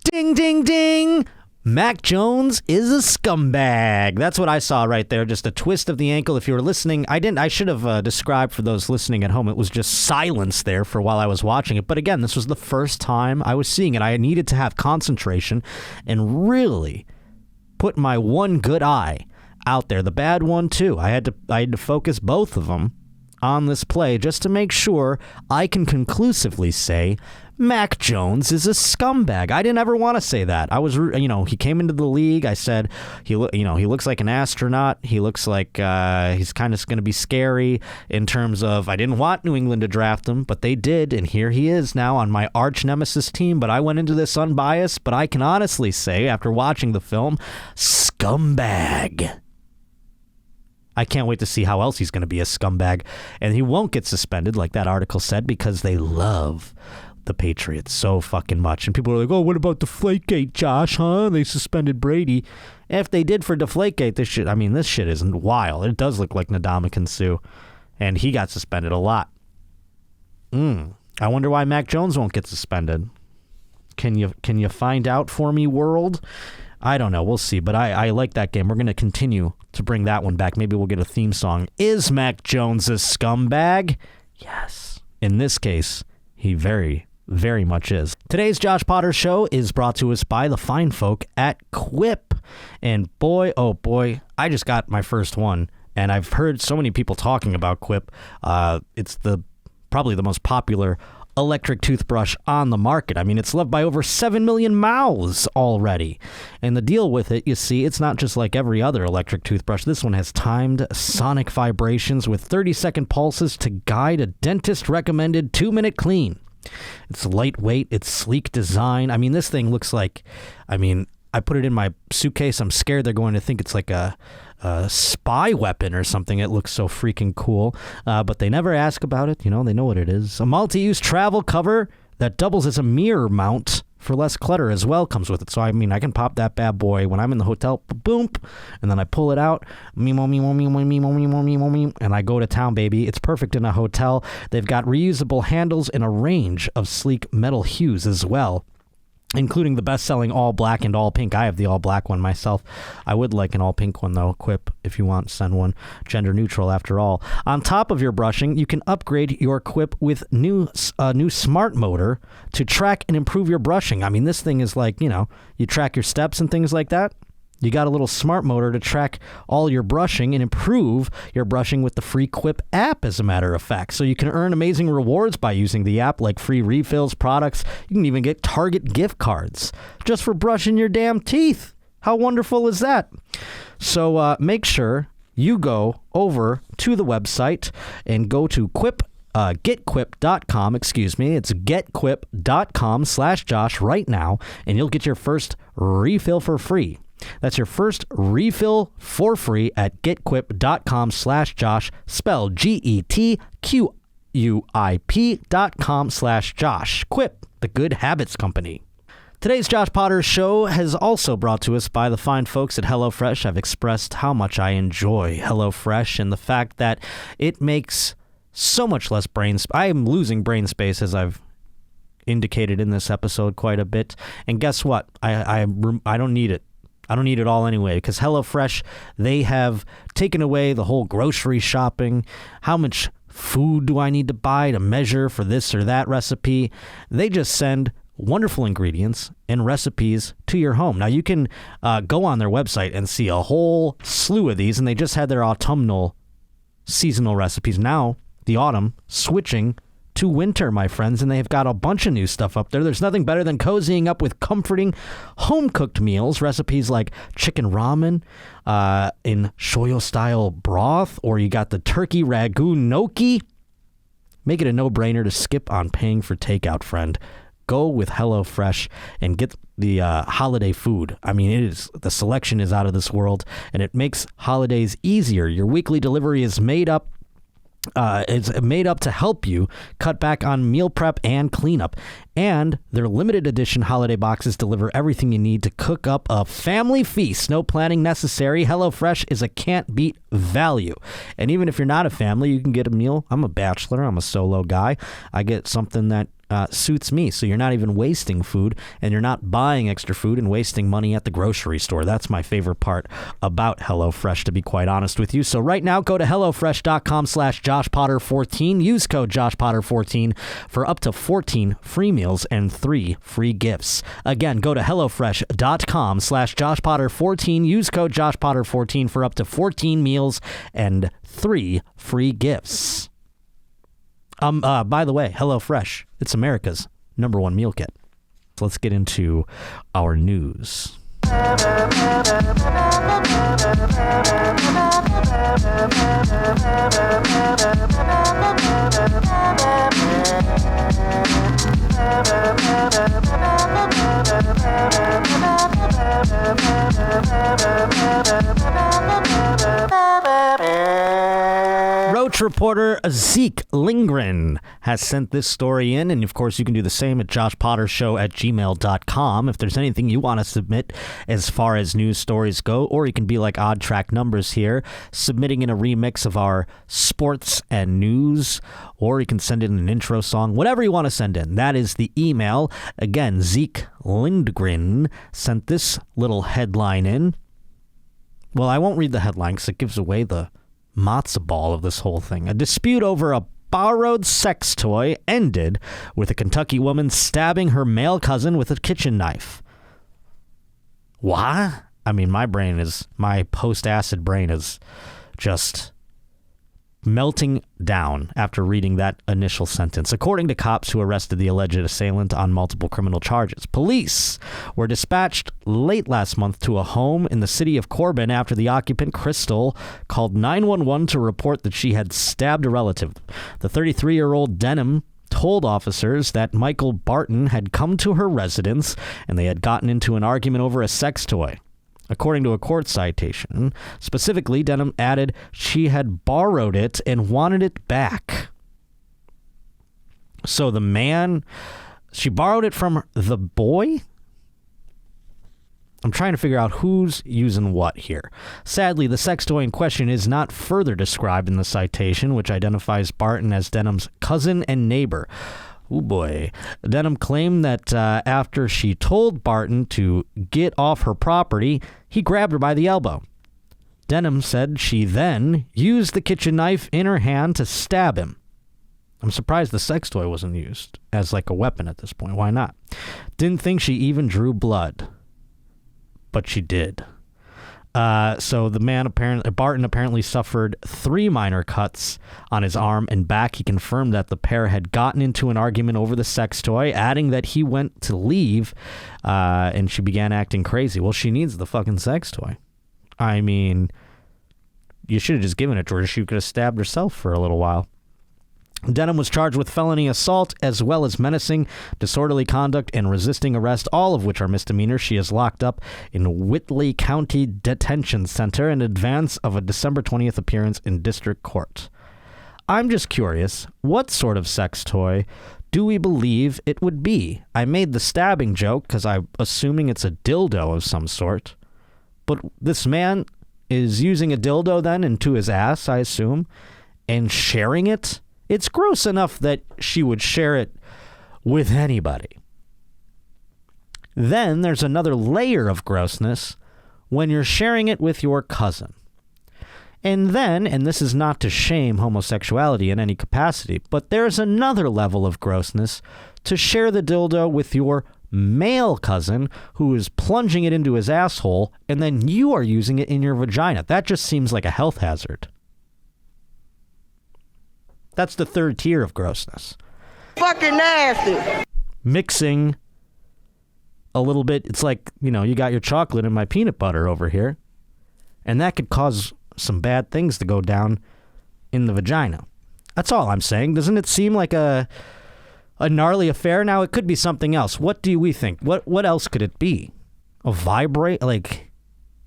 Ding, ding, ding. Mac Jones is a scumbag. That's what I saw right there. Just a twist of the ankle. If you were listening, I should have described for those listening at home. It was just silence there for while I was watching it. But again, this was the first time I was seeing it. I needed to have concentration and really put my one good eye out there. The bad one too. I had to focus both of them on this play just to make sure I can conclusively say Mac Jones is a scumbag. I didn't ever want to say that. I was, he came into the league. I said, he looks like an astronaut. He looks like he's kind of going to be scary in terms of, I didn't want New England to draft him, but they did, and here he is now on my arch nemesis team. But I went into this unbiased, but I can honestly say, after watching the film, scumbag. I can't wait to see how else he's going to be a scumbag. And he won't get suspended, like that article said, because they love the Patriots so fucking much. And people are like, oh, what about Deflategate, Josh, huh? They suspended Brady. If they did for Deflategate, this shit isn't wild. It does look like Ndamukong Suh. And he got suspended a lot. I wonder why Mac Jones won't get suspended. Can you find out for me, world? I don't know. We'll see. But I like that game. We're going to continue to bring that one back. Maybe we'll get a theme song. Is Mac Jones a scumbag? Yes. In this case, he very much is. Today's Josh Potter Show is brought to us by the fine folk at Quip. And boy, oh boy, I just got my first one. And I've heard so many people talking about Quip. It's probably the most popular electric toothbrush on the market. I mean, it's loved by over 7 million mouths already. And the deal with it, you see, it's not just like every other electric toothbrush. This one has timed sonic vibrations with 30-second pulses to guide a dentist-recommended 2-minute clean. It's lightweight. It's sleek design. I mean, this thing looks like, I put it in my suitcase. I'm scared they're going to think it's like a spy weapon or something. It looks so freaking cool. But they never ask about it. They know what it is. A multi-use travel cover that doubles as a mirror mount for less clutter as well comes with it. So, I can pop that bad boy when I'm in the hotel, boom, and then I pull it out, and I go to town, baby. It's perfect in a hotel. They've got reusable handles in a range of sleek metal hues as well, including the best-selling all-black and all-pink. I have the all-black one myself. I would like an all-pink one, though. Quip, if you want, send one. Gender-neutral, after all. On top of your brushing, you can upgrade your Quip with new smart motor to track and improve your brushing. I mean, this thing is like, you track your steps and things like that. You got a little smart motor to track all your brushing and improve your brushing with the free Quip app, as a matter of fact. So you can earn amazing rewards by using the app, like free refills, products. You can even get Target gift cards just for brushing your damn teeth. How wonderful is that? So make sure you go over to the website and go to Quip. Getquip.com, It's getquip.com/Josh right now, and you'll get your first refill for free. That's your first refill for free at getquip.com/Josh, spelled GETQUIP.com/Josh. Quip, the good habits company. Today's Josh Potter Show has also brought to us by the fine folks at HelloFresh. I've expressed how much I enjoy HelloFresh and the fact that it makes so much less I am losing brain space, as I've indicated in this episode quite a bit. And guess what? I don't need it. I don't need it all anyway, because HelloFresh, they have taken away the whole grocery shopping. How much food do I need to buy to measure for this or that recipe? They just send wonderful ingredients and recipes to your home. Now, you can go on their website and see a whole slew of these, and they just had their autumnal seasonal recipes. Now, the autumn switching to winter, my friends, and they've got a bunch of new stuff up there. There's nothing better than cozying up with comforting home-cooked meals, recipes like chicken ramen in shoyu-style broth, or you got the turkey ragu gnocchi. Make it a no-brainer to skip on paying for takeout, friend. Go with HelloFresh and get the holiday food. I mean, the selection is out of this world, and it makes holidays easier. Your weekly delivery is made up. It's made up to help you cut back on meal prep and cleanup. And their limited edition holiday boxes deliver everything you need to cook up a family feast. No planning necessary. HelloFresh is a can't-beat value. And even if you're not a family, you can get a meal. I'm a bachelor. I'm a solo guy. I get something that suits me. So you're not even wasting food, and you're not buying extra food and wasting money at the grocery store. That's my favorite part about HelloFresh, to be quite honest with you. So right now, go to HelloFresh.com/JoshPotter14. Use code JoshPotter14 for up to 14 free meals and 3 free gifts. Again, go to HelloFresh.com/JoshPotter14. Use code JoshPotter14 for up to 14 meals and 3 free gifts. By the way, HelloFresh, it's America's #1 meal kit. So let's get into our news. Roach reporter Zeke Lindgren has sent this story in, and of course you can do the same at joshpottershow@gmail.com if there's anything you want to submit as far as news stories go, or you can be like Odd Track Numbers here, submitting in a remix of our sports and news, or you can send in an intro song, whatever you want to send in. That is the email. Again, Zeke Lindgren sent this little headline in. Well, I won't read the headline because it gives away the matzo ball of this whole thing. A dispute over a borrowed sex toy ended with a Kentucky woman stabbing her male cousin with a kitchen knife. What? I mean, my post-acid brain is just melting down after reading that initial sentence. According to cops who arrested the alleged assailant on multiple criminal charges, police were dispatched late last month to a home in the city of Corbin after the occupant, Crystal, called 911 to report that she had stabbed a relative. The 33-year-old Denham told officers that Michael Barton had come to her residence and they had gotten into an argument over a sex toy. According to a court citation, specifically, Denham added she had borrowed it and wanted it back. So she borrowed it from the boy? I'm trying to figure out who's using what here. Sadly, the sex toy in question is not further described in the citation, which identifies Barton as Denham's cousin and neighbor. Oh boy. Denham claimed that after she told Barton to get off her property, he grabbed her by the elbow. Denham said she then used the kitchen knife in her hand to stab him. I'm surprised the sex toy wasn't used as like a weapon at this point. Why not? Didn't think she even drew blood. But she did. So Barton apparently suffered 3 minor cuts on his arm and back. He confirmed that the pair had gotten into an argument over the sex toy, adding that he went to leave and she began acting crazy. Well, she needs the fucking sex toy. I mean, you should have just given it to her. She could have stabbed herself for a little while. Denham was charged with felony assault as well as menacing, disorderly conduct, and resisting arrest, all of which are misdemeanors. She is locked up in Whitley County Detention Center in advance of a December 20th appearance in district court. I'm just curious, what sort of sex toy do we believe it would be? I made the stabbing joke because I'm assuming it's a dildo of some sort. But this man is using a dildo then into his ass, I assume, and sharing it? It's gross enough that she would share it with anybody. Then there's another layer of grossness when you're sharing it with your cousin. And then, and this is not to shame homosexuality in any capacity, but there's another level of grossness to share the dildo with your male cousin who is plunging it into his asshole, and then you are using it in your vagina. That just seems like a health hazard. That's the third tier of grossness. Fucking nasty. Mixing a little bit, it's like, you got your chocolate and my peanut butter over here, and that could cause some bad things to go down in the vagina. That's all I'm saying. Doesn't it seem like a gnarly affair? Now, it could be something else. What do we think? What else could it be? A vibrate? Like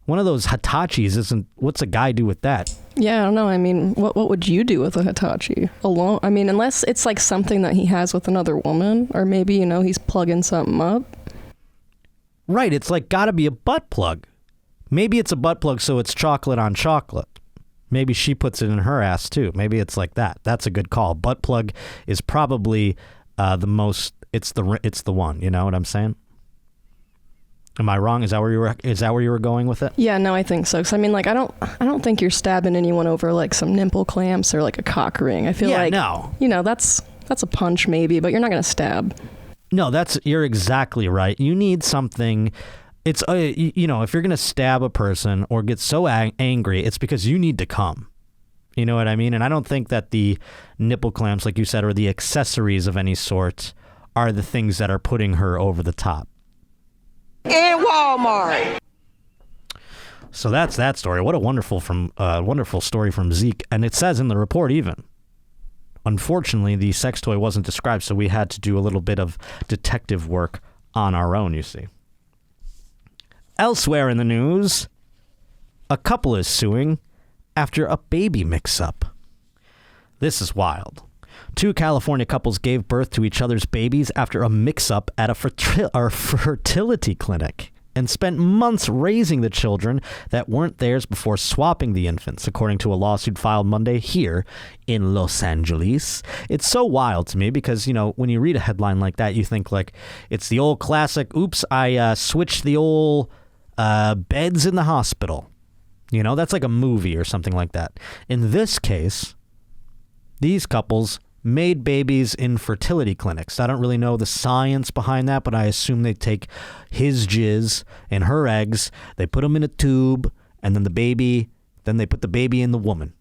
one of those Hitachis isn't... What's a guy do with that? Yeah, I don't know. I mean, what would you do with a Hitachi? Alone? I mean, unless it's like something that he has with another woman, or maybe, he's plugging something up. Right, it's like gotta be a butt plug. Maybe it's a butt plug so it's chocolate on chocolate. Maybe she puts it in her ass too. Maybe it's like that. That's a good call. Butt plug is probably the most... It's the one, you know what I'm saying? Am I wrong? Is that where you were going with it? Yeah, no, I think so. Cause I mean, like, I don't think you're stabbing anyone over like some nipple clamps or like a cock ring. I feel like, no. That's a punch maybe, but you're not gonna stab. No, you're exactly right. You need something. It's if you're gonna stab a person or get so angry, it's because you need to come. You know what I mean? And I don't think that the nipple clamps, like you said, or the accessories of any sort are the things that are putting her over the top. In Walmart. So that's that story. What a wonderful story from Zeke. And it says in the report even, unfortunately, the sex toy wasn't described, so we had to do a little bit of detective work on our own, you see. Elsewhere in the news, a couple is suing after a baby mix-up. This is wild. 2 California couples gave birth to each other's babies after a mix-up at a fertility clinic and spent months raising the children that weren't theirs before swapping the infants, according to a lawsuit filed Monday here in Los Angeles. It's so wild to me because, you know, when you read a headline like that, you think like it's the old classic, oops, I switched the old beds in the hospital. You know, that's like a movie or something like that. In this case, these couples made babies in fertility clinics. I don't really know the science behind that, but I assume they take his jizz and her eggs, they put them in a tube, and then they put the baby in the woman.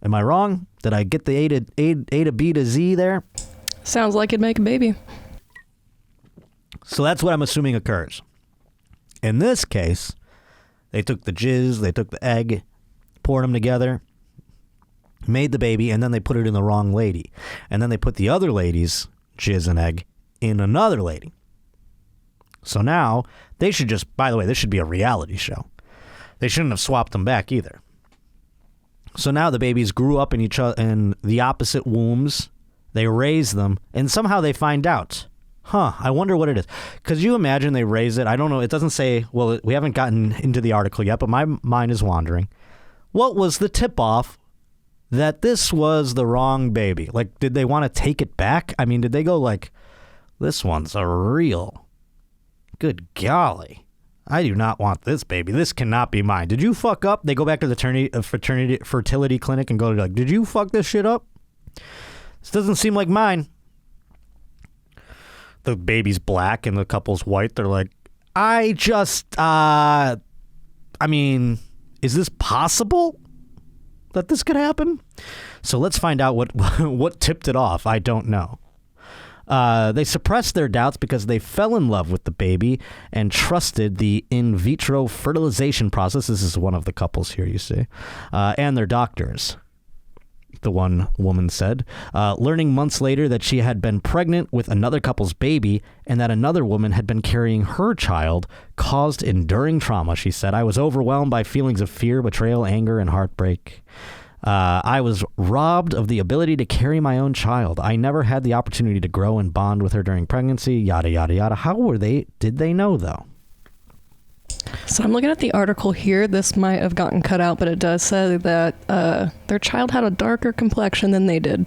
Am I wrong? Did I get the A to B to Z there? Sounds like it'd make a baby. So that's what I'm assuming occurs. In this case, they took the jizz, they took the egg, poured them together, made the baby, and then they put it in the wrong lady. And then they put the other lady's jizz and egg in another lady. So now, they should just, by the way, this should be a reality show. They shouldn't have swapped them back either. So now the babies grew up in the opposite wombs. They raised them, and somehow they find out. I wonder what it is. Could you imagine they raise it? I don't know. It doesn't say, well, we haven't gotten into the article yet, but my mind is wandering. What was the tip-off that this was the wrong baby? Like, did they want to take it back? I mean, did they go like, this one's a real, good golly, I do not want this baby. This cannot be mine. Did you fuck up? They go back to the fertility clinic and go to like, did you fuck this shit up? This doesn't seem like mine. The baby's black and the couple's white. They're like, I mean, is this possible that this could happen? So let's find out what tipped it off. I don't know. They suppressed their doubts because they fell in love with the baby and trusted the in vitro fertilization process. This is one of the couples here, you see, and their doctors. The one woman said, learning months later that she had been pregnant with another couple's baby and that another woman had been carrying her child caused enduring trauma. She said, I was overwhelmed by feelings of fear, betrayal, anger, and heartbreak. I was robbed of the ability to carry my own child. I never had the opportunity to grow and bond with her during pregnancy, yada, yada, yada. Did they know, though? So I'm looking at the article here. This might have gotten cut out, but it does say that their child had a darker complexion than they did.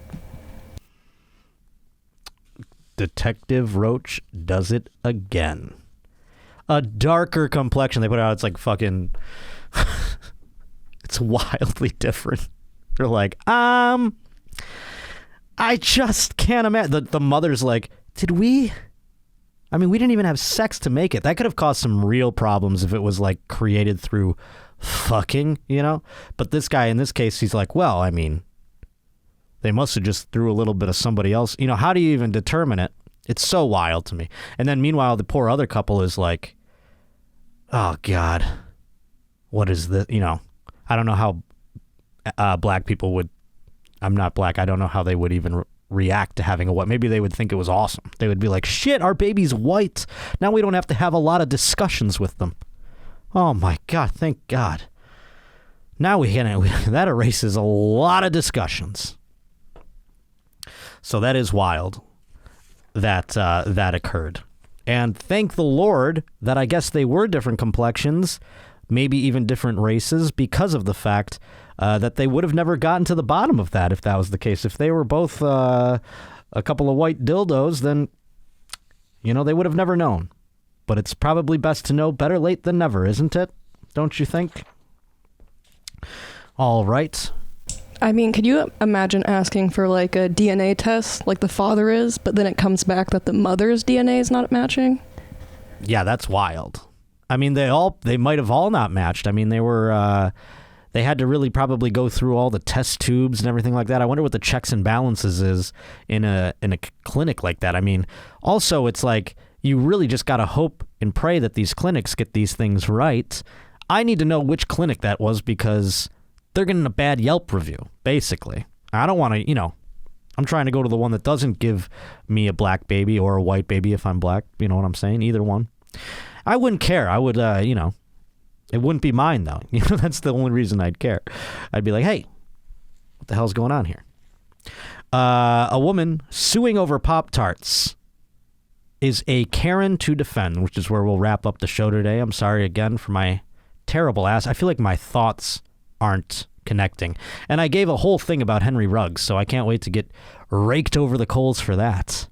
Detective Roach does it again. A darker complexion. They put it out. It's like fucking... it's wildly different. They're like, I just can't imagine. The mother's like, we didn't even have sex to make it. That could have caused some real problems if it was like created through fucking, you know? But this guy, in this case, he's like, well, I mean, they must have just threw a little bit of somebody else. You know, how do you even determine it? It's so wild to me. And then meanwhile, the poor other couple is like, oh God, what is this? You know, I don't know how black people would, I'm not black. I don't know how they would even react to having a white. Maybe they would think it was awesome. They would be like, shit, our baby's white. Now we don't have to have a lot of discussions with them. Oh my God, thank God. Now that erases a lot of discussions. So that is wild that occurred. And thank the Lord that I guess they were different complexions, maybe even different races, because of the fact that they would have never gotten to the bottom of that if that was the case. If they were both a couple of white dildos, then, you know, they would have never known. But it's probably best to know better late than never, isn't it? Don't you think? All right. I mean, could you imagine asking for like a DNA test like the father is, but then it comes back that the mother's DNA is not matching? Yeah, that's wild. I mean, they might have all not matched. I mean, they They had to really probably go through all the test tubes and everything like that. I wonder what the checks and balances is in a clinic like that. I mean, also it's like you really just got to hope and pray that these clinics get these things right. I need to know which clinic that was because they're getting a bad Yelp review, basically. I don't want to, I'm trying to go to the one that doesn't give me a black baby or a white baby if I'm black. You know what I'm saying? Either one. I wouldn't care. I would, it wouldn't be mine, though. That's the only reason I'd care. I'd be like, hey, what the hell's going on here? A woman suing over Pop-Tarts is a Karen to defend, which is where we'll wrap up the show today. I'm sorry again for my terrible ass. I feel like my thoughts aren't connecting. And I gave a whole thing about Henry Ruggs, so I can't wait to get raked over the coals for that.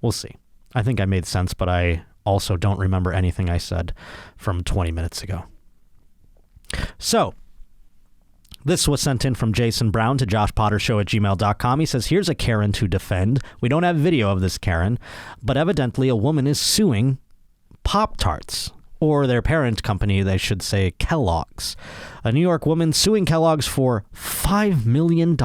We'll see. I think I made sense, but I also don't remember anything I said from 20 minutes ago. So, this was sent in from Jason Brown to joshpottershow@gmail.com. He says, here's a Karen to defend. We don't have video of this Karen, but evidently a woman is suing Pop-Tarts, or their parent company, they should say Kellogg's. A New York woman suing Kellogg's for $5 million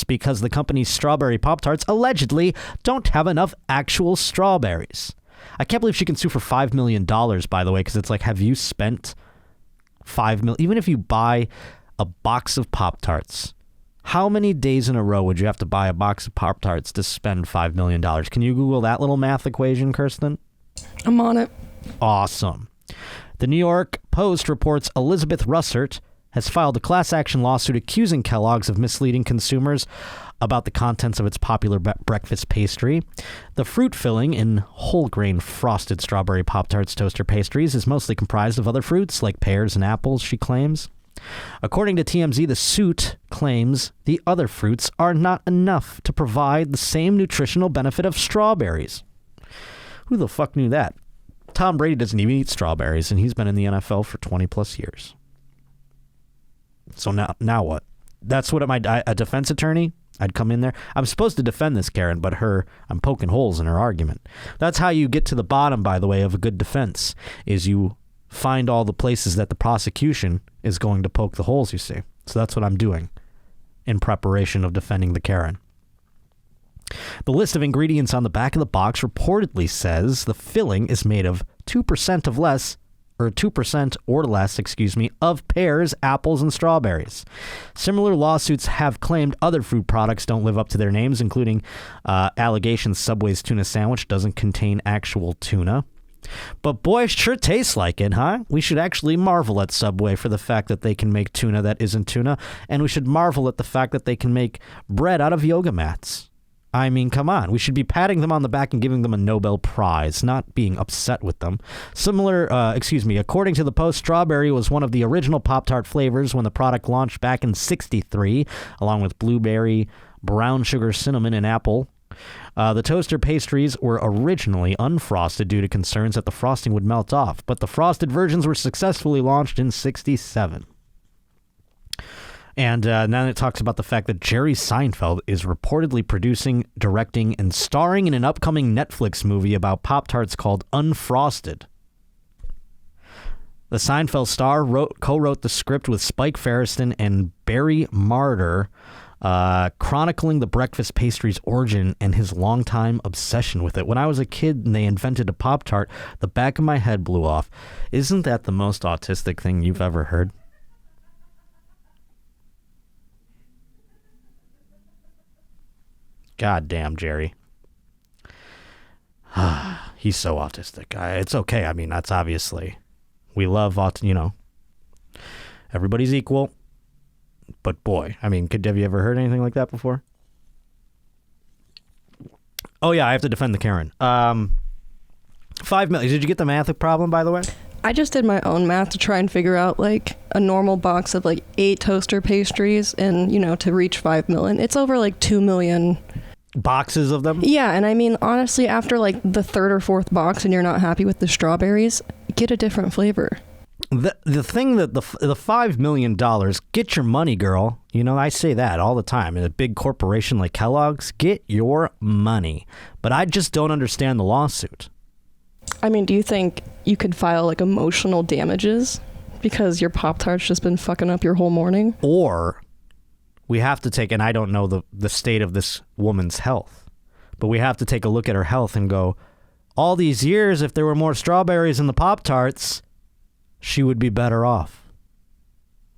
because the company's strawberry Pop-Tarts allegedly don't have enough actual strawberries. I can't believe she can sue for $5 million, by the way, because it's like, have you spent $5 million? Even if you buy a box of Pop-Tarts, how many days in a row would you have to buy a box of Pop-Tarts to spend $5 million? Can you Google that little math equation, Kirsten? I'm on it. Awesome. The New York Post reports Elizabeth Russert has filed a class action lawsuit accusing Kellogg's of misleading consumers about the contents of its popular breakfast pastry. The fruit filling in whole grain frosted strawberry Pop-Tarts toaster pastries is mostly comprised of other fruits like pears and apples, she claims. According to TMZ, the suit claims the other fruits are not enough to provide the same nutritional benefit of strawberries. Who the fuck knew that? Tom Brady doesn't even eat strawberries, and he's been in the NFL for 20 plus years. So now what? That's what a defense attorney? I'd come in there. I'm supposed to defend this Karen, but I'm poking holes in her argument. That's how you get to the bottom, by the way, of a good defense, is you find all the places that the prosecution is going to poke the holes, you see. So that's what I'm doing in preparation of defending the Karen. The list of ingredients on the back of the box reportedly says the filling is made of 2% or less, of pears, apples, and strawberries. Similar lawsuits have claimed other food products don't live up to their names, including allegations Subway's tuna sandwich doesn't contain actual tuna. But boy, it sure tastes like it, huh? We should actually marvel at Subway for the fact that they can make tuna that isn't tuna, and we should marvel at the fact that they can make bread out of yoga mats. I mean, come on. We should be patting them on the back and giving them a Nobel Prize, not being upset with them. According to the Post, strawberry was one of the original Pop-Tart flavors when the product launched back in '63, along with blueberry, brown sugar, cinnamon, and apple. The toaster pastries were originally unfrosted due to concerns that the frosting would melt off, but the frosted versions were successfully launched in '67. And then it talks about the fact that Jerry Seinfeld is reportedly producing, directing, and starring in an upcoming Netflix movie about Pop-Tarts called Unfrosted. The Seinfeld star co-wrote the script with Spike Feresten and Barry Marder, chronicling the breakfast pastry's origin and his longtime obsession with it. When I was a kid and they invented a Pop-Tart, the back of my head blew off. Isn't that the most autistic thing you've ever heard? God damn, Jerry. He's so autistic. It's okay. I mean, that's obviously... We love, everybody's equal. But boy, I mean, have you ever heard anything like that before? Oh, yeah, I have to defend the Karen. 5 million. Did you get the math problem, by the way? I just did my own math to try and figure out, like, a normal box of, 8 toaster pastries and, to reach 5 million. It's over, 2 million... boxes of them? Yeah, and I mean, honestly, after, the 3rd or 4th box and you're not happy with the strawberries, get a different flavor. The thing that the $5 million, get your money, girl. I say that all the time. In a big corporation like Kellogg's, get your money. But I just don't understand the lawsuit. I mean, do you think you could file, emotional damages Because your Pop-Tart's just been fucking up your whole morning? Or we have to take, and I don't know the state of this woman's health, but we have to take a look at her health and go, all these years, if there were more strawberries in the Pop-Tarts, she would be better off.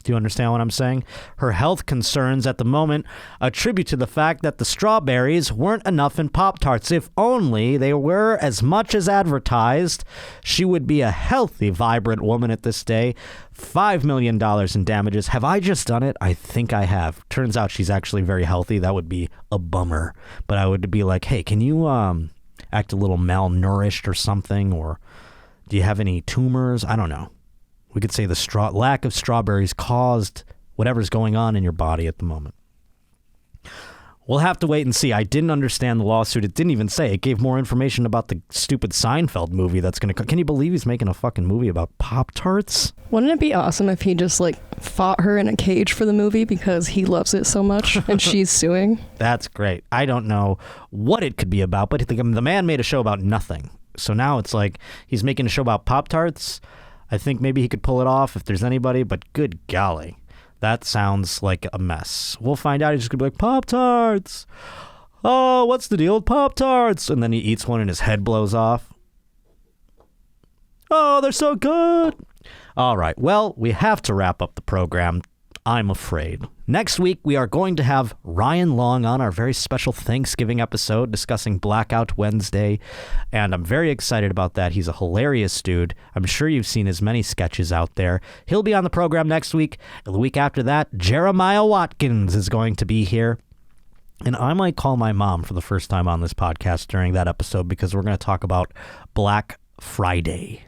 Do you understand what I'm saying? Her health concerns at the moment attribute to the fact that the strawberries weren't enough in Pop-Tarts. If only they were as much as advertised, she would be a healthy, vibrant woman at this day. $5 million in damages. Have I just done it? I think I have. Turns out she's actually very healthy. That would be a bummer. But I would be like, hey, can you act a little malnourished or something? Or do you have any tumors? I don't know. We could say the lack of strawberries caused whatever's going on in your body at the moment. We'll have to wait and see. I didn't understand the lawsuit. It didn't even say. It gave more information about the stupid Seinfeld movie that's going to come. Can you believe he's making a fucking movie about Pop-Tarts? Wouldn't it be awesome if he just, fought her in a cage for the movie because he loves it so much and she's suing? That's great. I don't know what it could be about, but the man made a show about nothing. So now it's like he's making a show about Pop-Tarts. I think maybe he could pull it off if there's anybody, but good golly, that sounds like a mess. We'll find out. He's just going to be like, Pop-Tarts. Oh, what's the deal with Pop-Tarts? And then he eats one and his head blows off. Oh, they're so good. All right. Well, we have to wrap up the program, I'm afraid. Next week, we are going to have Ryan Long on our very special Thanksgiving episode discussing Blackout Wednesday, and I'm very excited about that. He's a hilarious dude. I'm sure you've seen his many sketches out there. He'll be on the program next week. And the week after that, Jeremiah Watkins is going to be here. And I might call my mom for the first time on this podcast during that episode because we're going to talk about Black Friday.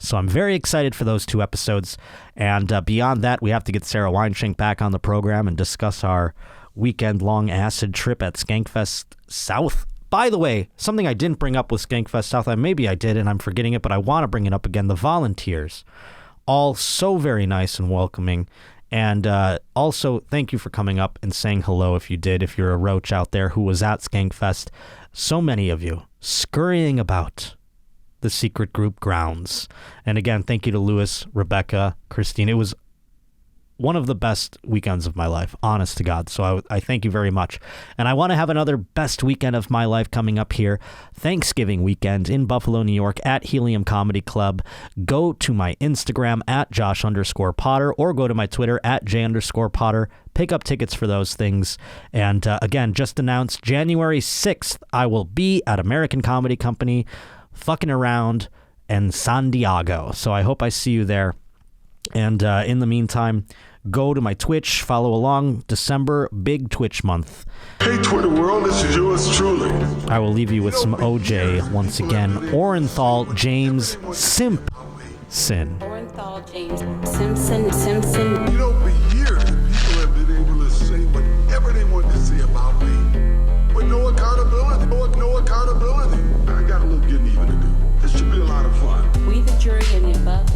So I'm very excited for those two episodes. And beyond that, we have to get Sarah Weinschenk back on the program and discuss our weekend-long acid trip at Skankfest South. By the way, something I didn't bring up with Skankfest South, maybe I did and I'm forgetting it, but I want to bring it up again. The volunteers, all so very nice and welcoming. And also, thank you for coming up and saying hello if you did, if you're a Roach out there who was at Skankfest. So many of you scurrying about the secret group grounds. And again, thank you to Lewis, Rebecca, Christine. It was one of the best weekends of my life, honest to God. So I thank you very much. And I want to have another best weekend of my life coming up here. Thanksgiving weekend in Buffalo, New York at Helium Comedy Club. Go to my Instagram at Josh_Potter or go to my Twitter at J_Potter. Pick up tickets for those things. And again, just announced January 6th, I will be at American Comedy Company fucking around in San Diego. So I hope I see you there. And in the meantime, go to my Twitch, follow along. December, big Twitch month. Hey, Twitter world, this is yours truly. I will leave you with some OJ once again. Orenthal James Simpson. Orenthal James Simpson. You know, for years, people have been able to say whatever they want to say about me, but no accountability. No accountability. I got a little getting even to do. This should be a lot of fun. We, the jury, and the above